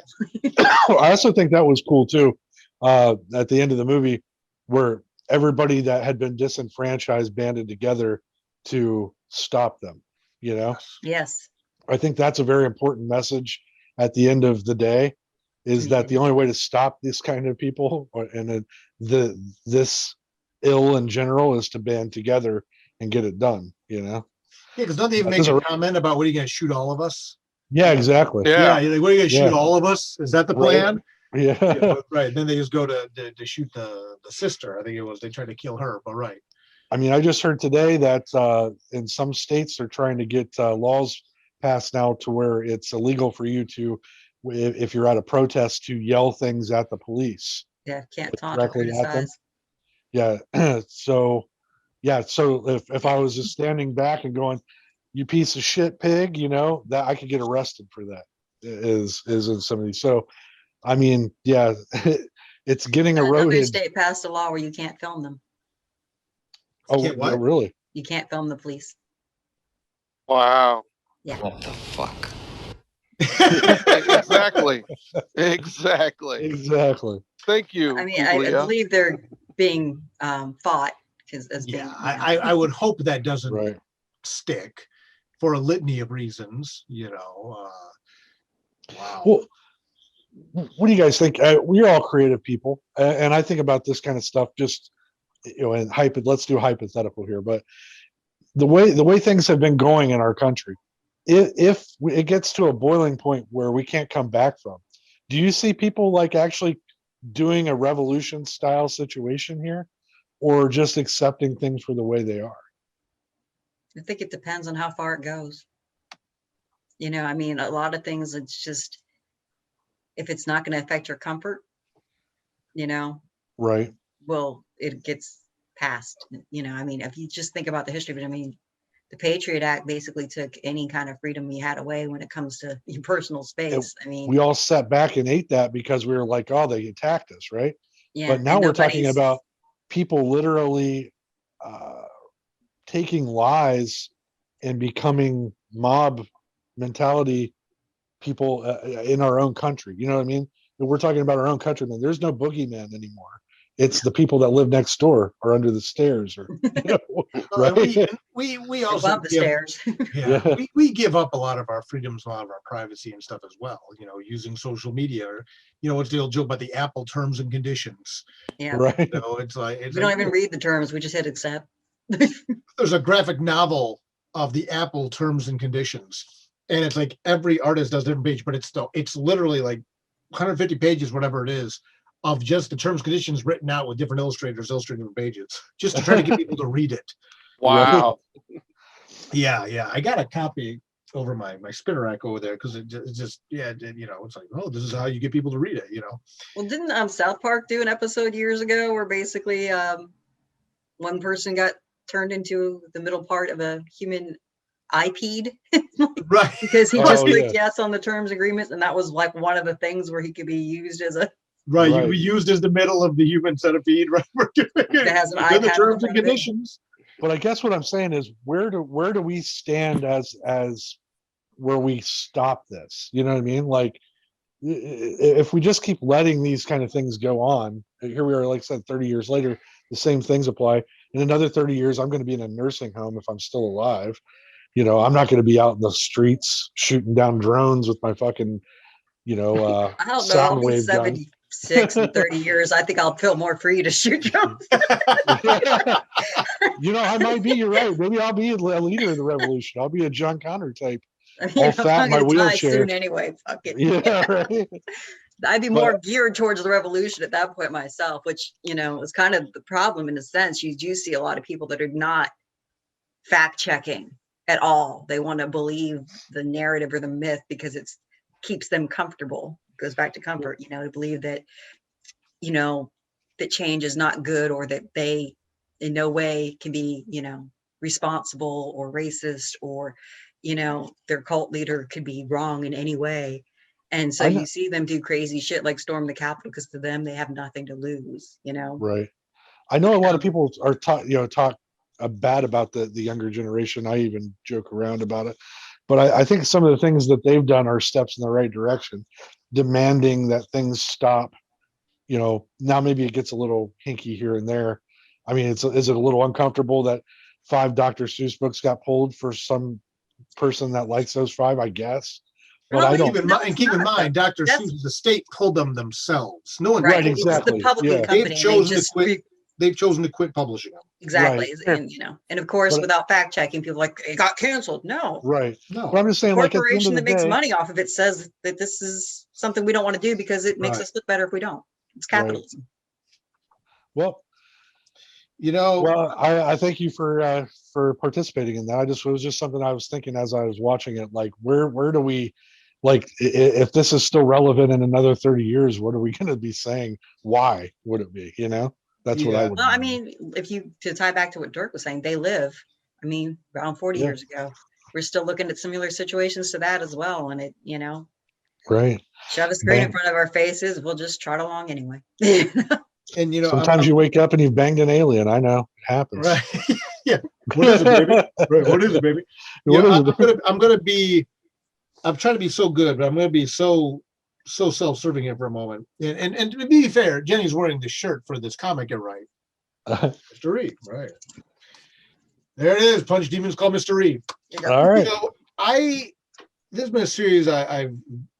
Speaker 4: I also think that was cool too. At the end of the movie, where everybody that had been disenfranchised banded together to stop them,
Speaker 1: Yes.
Speaker 4: I think that's a very important message at the end of the day, is that the only way to stop this kind of people and this ill in general is to band together and get it done,
Speaker 2: Yeah, because don't they even make a comment about, what are you going to shoot all of us?
Speaker 4: Yeah, exactly.
Speaker 2: Yeah, you're like, what are you going to shoot all of us? Is that the plan?
Speaker 4: Yeah.
Speaker 2: Right. Then they just go to shoot the sister. I think it was, they tried to kill her, but right.
Speaker 4: I mean, I just heard today that in some states they're trying to get laws passed now to where it's illegal for you to, if you're at a protest, to yell things at the police.
Speaker 1: Yeah, can't taunt or criticize.
Speaker 4: Yeah. So if I was just standing back and going, you piece of shit pig, that I could get arrested for that, is in some of these. So I mean, yeah, it's getting eroded.
Speaker 1: Every state passed a law where you can't film them.
Speaker 4: Oh, no, really?
Speaker 1: You can't film the police.
Speaker 3: Wow.
Speaker 1: Yeah.
Speaker 5: What the fuck?
Speaker 3: Exactly. Thank you.
Speaker 1: I mean, I believe they're being fought because
Speaker 2: I would hope that doesn't stick for a litany of reasons. Wow.
Speaker 4: Well, what do you guys think? We're all creative people, and I think about this kind of stuff just, and let's do hypothetical here, but the way things have been going in our country, if it gets to a boiling point where we can't come back from, do you see people like actually doing a revolution style situation here, or just accepting things for the way they are?
Speaker 1: I think it depends on how far it goes. I mean, a lot of things, it's just, if it's not going to affect your comfort,
Speaker 4: right.
Speaker 1: Well, it gets passed. I mean, if you just think about the history of it, I mean, the Patriot Act basically took any kind of freedom you had away when it comes to your personal space. I mean,
Speaker 4: we all sat back and ate that because we were like, oh, they attacked us, right?
Speaker 1: Yeah.
Speaker 4: But now we're talking about people literally taking lies and becoming mob mentality people in our own country. You know what I mean? We're talking about our own countrymen. There's no boogeyman anymore. It's the people that live next door or under the stairs, or right?
Speaker 2: We also
Speaker 1: above the stairs.
Speaker 2: We give up a lot of our freedoms, a lot of our privacy and stuff as well. Using social media, or what's the old joke about the Apple terms and conditions?
Speaker 1: Yeah,
Speaker 4: right.
Speaker 2: It's like
Speaker 1: we don't even read the terms. We just hit accept.
Speaker 2: There's a graphic novel of the Apple terms and conditions, and it's like every artist does a different page, but it's literally like 150 pages, whatever it is, of just the terms and conditions written out with different illustrators illustrating different pages, just to try to get people to read it.
Speaker 3: Wow.
Speaker 2: Yeah. I got a copy over my spinner rack over there because it's just it's like, oh, this is how you get people to read it.
Speaker 1: Well, didn't South Park do an episode years ago where basically one person got turned into the middle part of a human IP'd,
Speaker 2: right?
Speaker 1: Because he just clicked yes on the terms agreements, and that was like one of the things where he could be used as a
Speaker 2: right. You be used as the middle of the human centipede, right?
Speaker 1: That has an iPad
Speaker 2: the terms and conditions.
Speaker 4: But I guess what I'm saying is, where do we stand as where we stop this? You know what I mean? Like, if we just keep letting these kind of things go on, here we are, like I said, 30 years later, the same things apply. In another 30 years, I'm going to be in a nursing home if I'm still alive. I'm not going to be out in the streets shooting down drones with my fucking,
Speaker 1: I don't know,
Speaker 4: sound
Speaker 1: I'll be
Speaker 4: wave
Speaker 1: 70, 6 and 30 years, I think I'll feel more free to shoot you.
Speaker 4: I might be. You're right. Maybe I'll be a leader of the revolution. I'll be a John Connor type.
Speaker 1: I mean,
Speaker 4: All fat
Speaker 1: I'm
Speaker 4: in my
Speaker 1: gonna die
Speaker 4: wheelchair.
Speaker 1: soon anyway. Fuck it.
Speaker 4: Yeah, right.
Speaker 1: I'd be more geared towards the revolution at that point myself, which, is kind of the problem in a sense. You do see a lot of people that are not fact checking at all. They want to believe the narrative or the myth because it keeps them comfortable. It goes back to comfort, to believe that, that change is not good, or that they in no way can be, responsible or racist, or, their cult leader could be wrong in any way. And so you see them do crazy shit like storm the Capitol because to them, they have nothing to lose,
Speaker 4: Right. I know a lot of people are talk bad about the younger generation. I even joke around about it. But I think some of the things that they've done are steps in the right direction, demanding that things stop. Now maybe it gets a little hinky here and there. I mean, is it a little uncomfortable that 5 Dr. Seuss books got pulled for some person that likes those 5, I guess. But I don't.
Speaker 2: Keep in mind, Dr. Seuss's estate pulled them themselves. No one.
Speaker 1: Right,
Speaker 4: exactly.
Speaker 1: It's the publishing company.
Speaker 2: They've chosen to quit publishing them.
Speaker 1: Exactly.
Speaker 4: Right.
Speaker 1: And of course, without fact checking, people are like, it got canceled. No.
Speaker 4: Right.
Speaker 2: No.
Speaker 4: But I'm just saying,
Speaker 1: the
Speaker 4: like, at the end
Speaker 1: corporation
Speaker 4: of the
Speaker 1: that makes
Speaker 4: day,
Speaker 1: money off of it says that this is something we don't want to do because it makes us look better if we don't. It's capitalism.
Speaker 4: Right. Well, I thank you for participating in that. It was just something I was thinking as I was watching it. Like, where do we, like, if this is still relevant in another 30 years, what are we going to be saying? Why would it be? That's what I would.
Speaker 1: Well, I mean, to tie back to what Dirk was saying, they live, around 40 years ago. We're still looking at similar situations to that as well. And it,
Speaker 4: right.
Speaker 1: Shove a screen in front of our faces. We'll just trot along anyway.
Speaker 2: And
Speaker 4: sometimes you wake up and you've banged an alien. I know it happens.
Speaker 2: Right. Yeah. What is it, baby? Right. What is it, baby? I'm trying to be so good, but I'm going to be so self-serving here for a moment. And to be fair, Jenny's wearing the shirt for this comic, right? Mr. Reed, right? There it is. Punch Demons called Mr. Reed.
Speaker 4: All right.
Speaker 2: This has been a series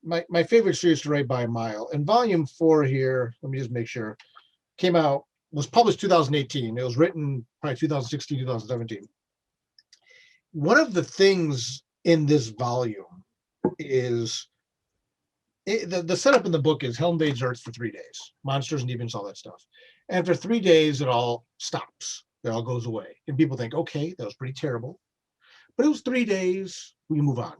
Speaker 2: my favorite series to write by a mile. And volume 4 here, let me just make sure, was published 2018. It was written probably 2016, 2017. One of the things in this volume is the setup in the book is hell invades Earth for 3 days, monsters and demons, all that stuff. And for 3 days, it all stops. It all goes away. And people think, okay, that was pretty terrible. But it was 3 days, we move on.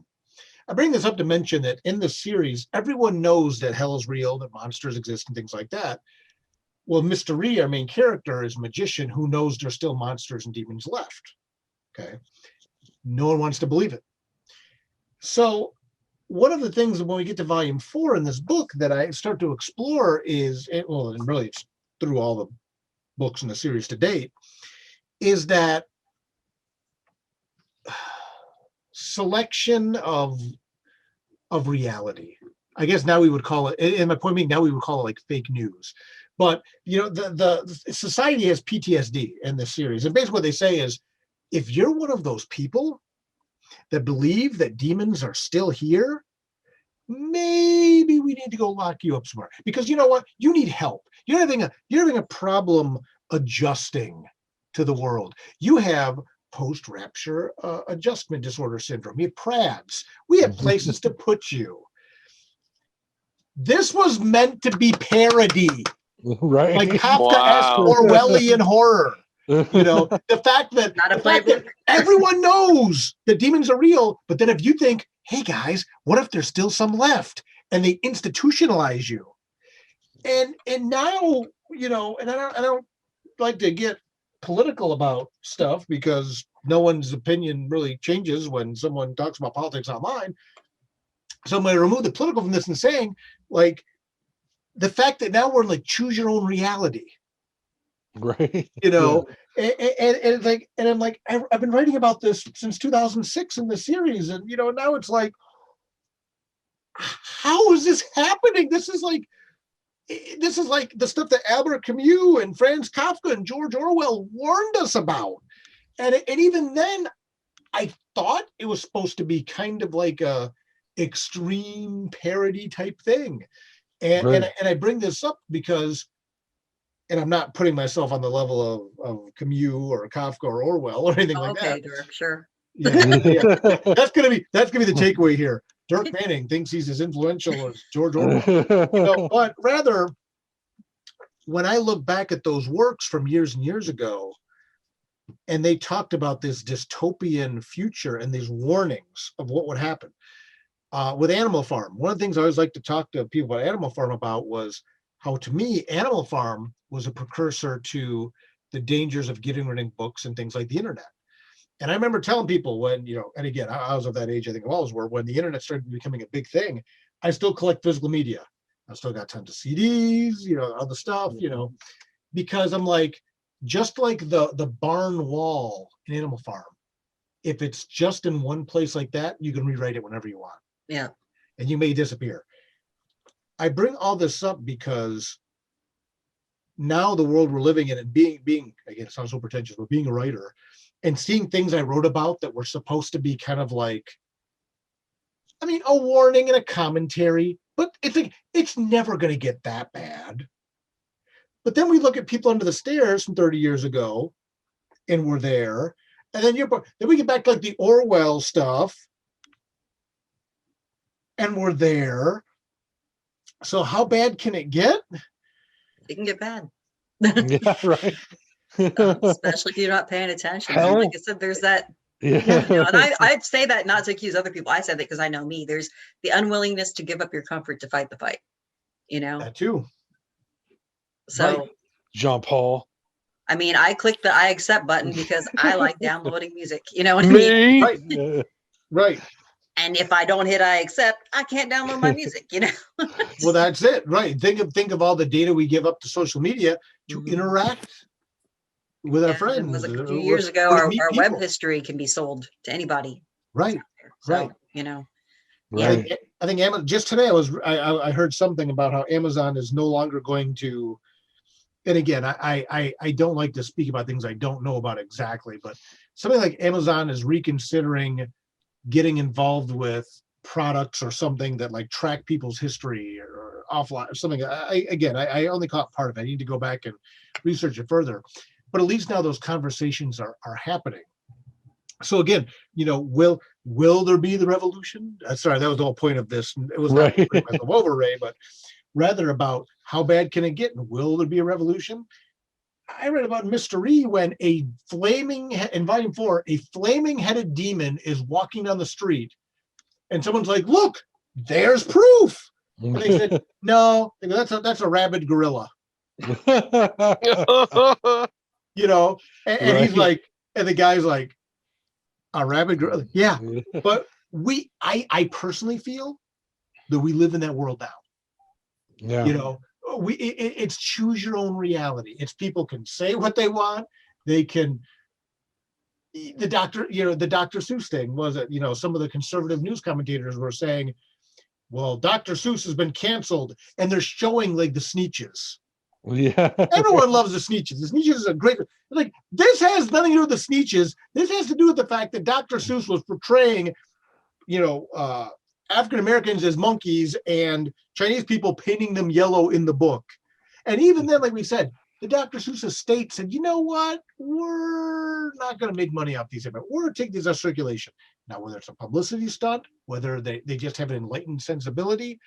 Speaker 2: I bring this up to mention that in the series, everyone knows that hell is real, that monsters exist and things like that. Well, Mr. Ree, our main character, is a magician who knows there's still monsters and demons left. Okay. No one wants to believe it. So one of the things when we get to volume 4 in this book that I start to explore is, and really it's through all the books in the series to date, is that selection of reality. I guess now we would call it, and my point being, now we would call it like fake news. But the society has PTSD in this series, and basically what they say is, if you're one of those people that believe that demons are still here, maybe we need to go lock you up somewhere, because you know what, you need help. You're having a problem adjusting to the world. You have post-rapture adjustment disorder syndrome. You have PRADS. We have places to put you. This was meant to be parody,
Speaker 4: right?
Speaker 2: Like Kafkaesque Orwellian horror. The fact that everyone knows that demons are real, but then if you think, hey guys, what if there's still some left, and they institutionalize you, and now and I don't like to get political about stuff because no one's opinion really changes when someone talks about politics online. So I'm going to remove the political from this and saying, like, the fact that now we're like choose your own reality,
Speaker 4: right?
Speaker 2: And it's like, and I'm like, I've been writing about this since 2006 in the series, and now it's like, how is this happening? This is like the stuff that Albert Camus and Franz Kafka and George Orwell warned us about. And even then, I thought it was supposed to be kind of like a extreme parody type thing. And,
Speaker 4: Right.
Speaker 2: and I bring this up because, and I'm not putting myself on the level of Camus or Kafka or Orwell or anything like
Speaker 1: Okay,
Speaker 2: that.
Speaker 1: Dirk, sure.
Speaker 2: Yeah, yeah. That's gonna be the takeaway here. Dirk Manning thinks he's as influential as George Orwell. But rather, when I look back at those works from years and years ago, and they talked about this dystopian future and these warnings of what would happen with Animal Farm. One of the things I always like to talk to people about Animal Farm about was how, to me, Animal Farm was a precursor to the dangers of getting rid of books and things like the internet. And I remember telling people when, and again, I was of that age, I think all of us were, when the internet started becoming a big thing, I still collect physical media. I still got tons of CDs, other stuff, because I'm like, just like the barn wall in Animal Farm, if it's just in one place like that, you can rewrite it whenever you want.
Speaker 1: Yeah.
Speaker 2: And you may disappear. I bring all this up because now the world we're living in, and being again, it sounds so pretentious, but being a writer and seeing things I wrote about that were supposed to be kind of like, a warning and a commentary, but it's like, it's never going to get that bad. But then we look at people under the stairs from 30 years ago, and we're there. And then then we get back to like the Orwell stuff, and we're there. So how bad can it get?
Speaker 1: It can get bad.
Speaker 4: Yeah, right.
Speaker 1: Especially if you're not paying attention.
Speaker 4: Hell.
Speaker 1: And like I said, there's that.
Speaker 4: Yeah.
Speaker 1: And I'd say that not to accuse other people. I said that because I know me. There's the unwillingness to give up your comfort to fight the fight.
Speaker 2: That too.
Speaker 1: So,
Speaker 2: right.
Speaker 4: Jean Paul.
Speaker 1: I clicked the I accept button because I like downloading music. You know what I mean?
Speaker 2: Right. Right.
Speaker 1: And if I don't hit I accept, I can't download my music.
Speaker 2: Well, that's it. Right. Think of all the data we give up to social media to interact with our friends.
Speaker 1: It was a few years ago, our web history can be sold to anybody.
Speaker 2: Right.
Speaker 1: So,
Speaker 2: right.
Speaker 4: Right.
Speaker 2: I think Amazon, just today I heard something about how Amazon is no longer going to, and again, I don't like to speak about things I don't know about exactly, but something like Amazon is reconsidering getting involved with products or something that like track people's history or offline or something. I only caught part of it. I need to go back and research it further, but at least now those conversations are happening. So again, will there be the revolution? Sorry, that was the whole point of this. It was not putting myself over, Ray, but rather about how bad can it get and will there be a revolution? I read about Mystery when in volume 4, a flaming headed demon is walking down the street and someone's like, look, there's proof. And they said, no, that's a rabid gorilla. And he's like, and the guy's like, a rabid gorilla. Yeah. But I personally feel that we live in that world now.
Speaker 4: Yeah.
Speaker 2: It's choose your own reality. It's people can say what they want. They can, the Dr. Seuss thing was it, some of the conservative news commentators were saying, well, Dr. Seuss has been canceled, and they're showing like the Sneetches.
Speaker 4: Yeah.
Speaker 2: Everyone loves the Sneetches. The Sneetches is a great, like, this has nothing to do with the Sneetches. This has to do with the fact that Dr. Seuss was portraying, African Americans as monkeys and Chinese people painting them yellow in the book. And even then, like we said, the Dr. Seuss estate said, you know what? We're not going to make money off these. We're going to take these out of circulation. Now, whether it's a publicity stunt, whether they just have an enlightened sensibility,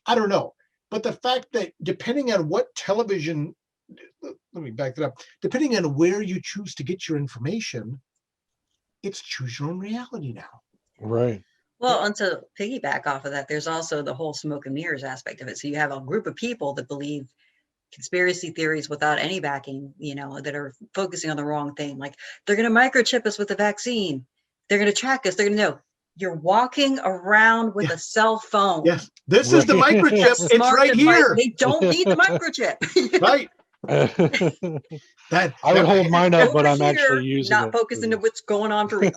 Speaker 2: I don't know. But the fact that depending on what television, let me back that up, depending on where you choose to get your information, it's choose your own reality now.
Speaker 4: Right.
Speaker 1: Well, and to piggyback off of that, there's also the whole smoke and mirrors aspect of it. So you have a group of people that believe conspiracy theories without any backing, that are focusing on the wrong thing. Like they're going to microchip us with the vaccine. They're going to track us. They're going to know. You're walking around with a cell phone.
Speaker 2: Yes, this is the microchip. It's right here.
Speaker 1: They don't need the microchip.
Speaker 2: Right.
Speaker 4: I would hold mine up, but I'm actually using
Speaker 1: not
Speaker 4: it.
Speaker 1: focusing on what's going on for real.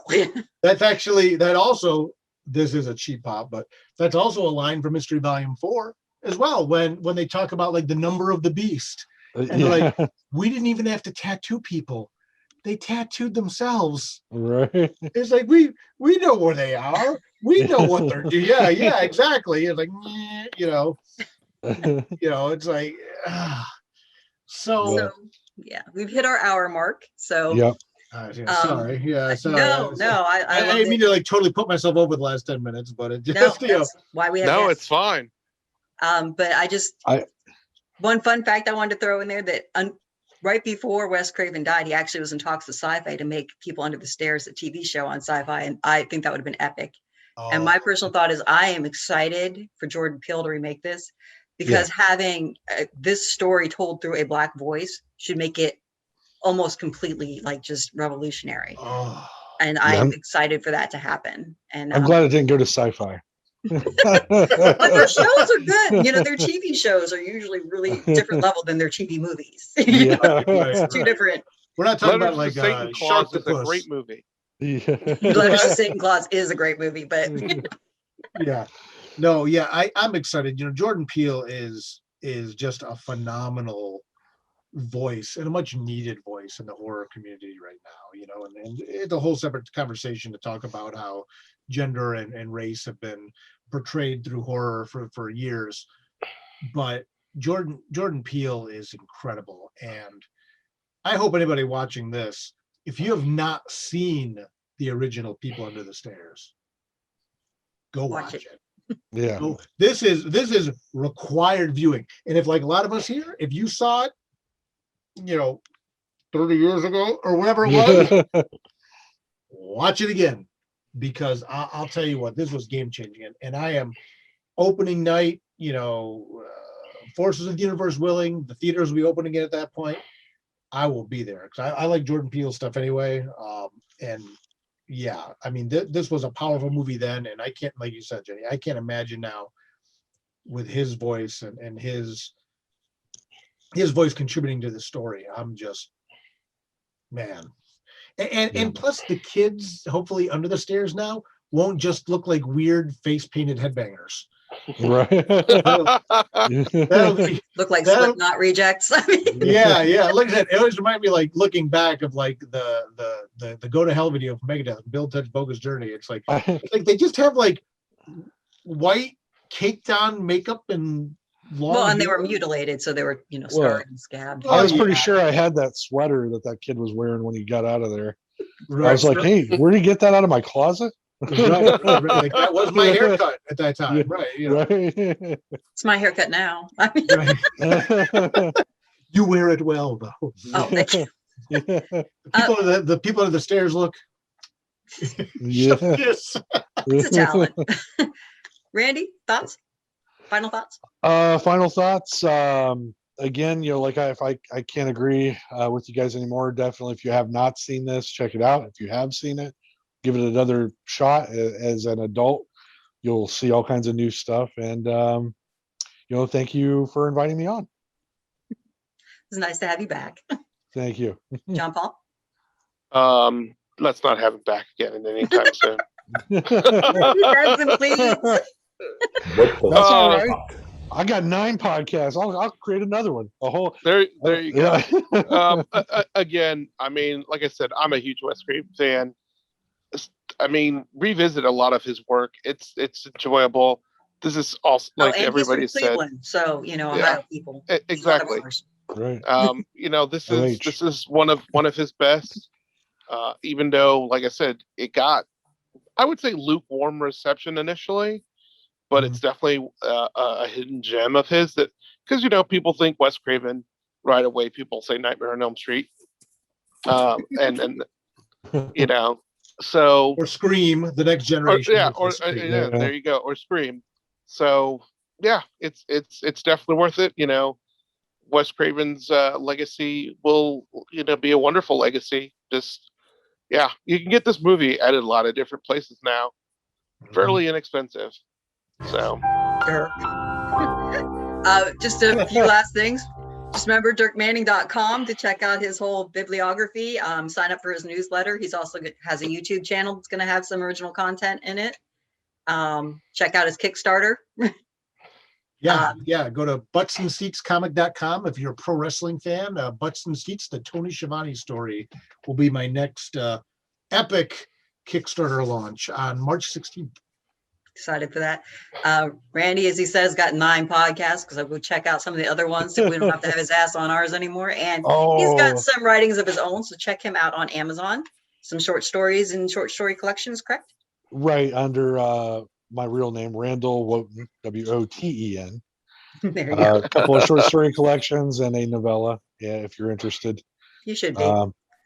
Speaker 2: This is a cheap pop, but that's also a line from Mystery Volume 4 as well. When they talk about like the number of the beast, and they're like, we didn't even have to tattoo people; they tattooed themselves.
Speaker 4: Right.
Speaker 2: It's like we know where they are. We know what they're doing. Yeah, exactly. It's like You know, it's like, so.
Speaker 1: So yeah, we've hit our hour mark. So
Speaker 4: Yep.
Speaker 2: Sorry. Yeah, sorry.
Speaker 1: No, I
Speaker 2: I
Speaker 1: love
Speaker 2: didn't mean
Speaker 1: it.
Speaker 2: to like totally put myself over the last 10 minutes, but it just,
Speaker 1: No, that's why we have
Speaker 3: No,
Speaker 1: guests.
Speaker 3: it's fine.
Speaker 1: But one fun fact I wanted to throw in there that right before Wes Craven died, he actually was in talks with Sci-Fi to make People Under the Stairs a TV show on Sci-Fi, and I think that would have been epic. And my personal thought is I am excited for Jordan Peele to remake this, because having this story told through a Black voice should make it almost completely like just revolutionary. And I'm excited for that to happen. And
Speaker 4: I'm glad it didn't go to Sci-Fi.
Speaker 1: but their shows are good. You know, their TV shows are usually really different level than their TV movies.
Speaker 4: Yeah.
Speaker 1: It's two different.
Speaker 2: We're not talking
Speaker 3: Letters
Speaker 2: about like
Speaker 3: to Satan Claus is a
Speaker 2: Sharktopus.
Speaker 3: great movie.
Speaker 1: Letters to Satan Claus is a great movie, but
Speaker 2: Yeah. No, yeah, I'm excited. You know, Jordan Peele is just a phenomenal voice and a much needed voice in the horror community right now, you know, and it's a whole separate conversation to talk about how gender and race have been portrayed through horror for years. But Jordan Peele is incredible. And I hope anybody watching this, if you have not seen the original People Under the Stairs, go watch it.
Speaker 4: Yeah.
Speaker 2: So this is required viewing. And if like a lot of us here, if you saw it, you know, 30 years ago or whatever it was, watch it again, because I'll tell you what, this was game changing. And I am opening night, you know, forces of the universe willing, the theaters will be open again at that point. I will be there because I like Jordan Peele stuff anyway. And yeah, I mean, this was a powerful movie then, and I can't, like you said, Jenny, I can't imagine now with his voice and his voice contributing to the story. I'm just, man. And plus the kids, hopefully under the stairs now, won't just look like weird face painted headbangers.
Speaker 4: Right.
Speaker 2: That'll be,
Speaker 1: look like Slipknot rejects. I mean,
Speaker 2: yeah. Look at that. It always remind me like looking back of like the Go to Hell video from Megadeth, Bill Touch Bogus Journey. It's like they just have like white caked on makeup and long
Speaker 1: and they
Speaker 2: hair.
Speaker 1: were mutilated, so they were, you know, scarred and scabbed.
Speaker 4: I was pretty sure I had that sweater that kid was wearing when he got out of there. Right. I was like, hey, where did you get that out of my closet?
Speaker 2: Right. Like, that was my haircut at that time. Right. You know.
Speaker 1: Right. It's my haircut now.
Speaker 2: Right. You wear it well, though.
Speaker 1: Oh, thank you.
Speaker 2: The people under the stairs look.
Speaker 4: Yeah.
Speaker 1: It's a talent. Randy, thoughts? Final thoughts?
Speaker 4: Final thoughts. Again, you know, like if I can't agree with you guys anymore. Definitely, if you have not seen this, check it out. If you have seen it, give it another shot. As an adult, you'll see all kinds of new stuff. And you know, thank you for inviting me on.
Speaker 1: It's nice to have you back.
Speaker 4: Thank you,
Speaker 1: John Paul.
Speaker 3: Let's not have him back again anytime soon.
Speaker 1: Please.
Speaker 4: That's all right. I got 9 podcasts. I'll create another one. A whole
Speaker 3: there you go. Yeah. Again, I mean, like I said, I'm a huge Wes Craven fan. I mean, revisit a lot of his work. It's enjoyable. This is also like everybody said.
Speaker 1: So you know, Ohio people.
Speaker 3: Exactly.
Speaker 4: Right.
Speaker 3: You know, this is one of his best. Even though, like I said, it got, I would say, lukewarm reception initially. But it's definitely a hidden gem of his, that because, you know, people think Wes Craven right away. People say Nightmare on Elm Street, and you know, so
Speaker 2: or Scream, the next generation.
Speaker 3: There you go, or Scream. So yeah, it's definitely worth it. You know, Wes Craven's legacy will, you know, be a wonderful legacy. Just you can get this movie at a lot of different places now, fairly inexpensive. So,
Speaker 1: just a few last things. Just remember dirkmanning.com to check out his whole bibliography. Sign up for his newsletter. He's also has a YouTube channel that's going to have some original content in it. Check out his Kickstarter.
Speaker 2: Go to buttsandseatscomic.com if you're a pro wrestling fan. Butts and Seats, the Tony Schiavone story, will be my next epic Kickstarter launch on March 16th.
Speaker 1: excited for that. Randy, as he says, got 9 podcasts because I will check out some of the other ones so we don't have to have his ass on ours anymore. And he's got some writings of his own, so check him out on Amazon. Some short stories and short story collections, correct?
Speaker 4: Right, under my real name, Randall Woten, Woten.
Speaker 1: There you go.
Speaker 4: A couple of short story collections and a novella. Yeah, if you're interested.
Speaker 1: You should be.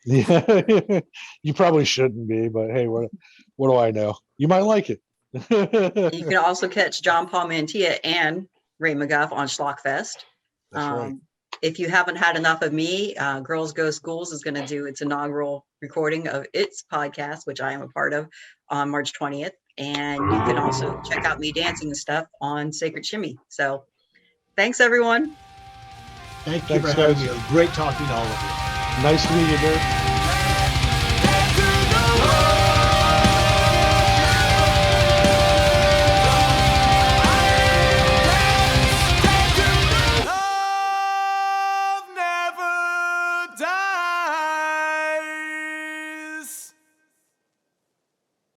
Speaker 4: Yeah, you probably shouldn't be, but hey, what do I know? You might like it.
Speaker 1: You can also catch John Paul Mantilla and Ray McGuff on Schlockfest.
Speaker 4: That's right.
Speaker 1: If you haven't had enough of me, Girls Go Schools is going to do its inaugural recording of its podcast, which I am a part of, on March 20th. And you can also check out me dancing and stuff on Sacred Shimmy. So thanks, everyone.
Speaker 2: Thank you for having me. It was great talking to all of you.
Speaker 4: Nice to meet you, Dirk.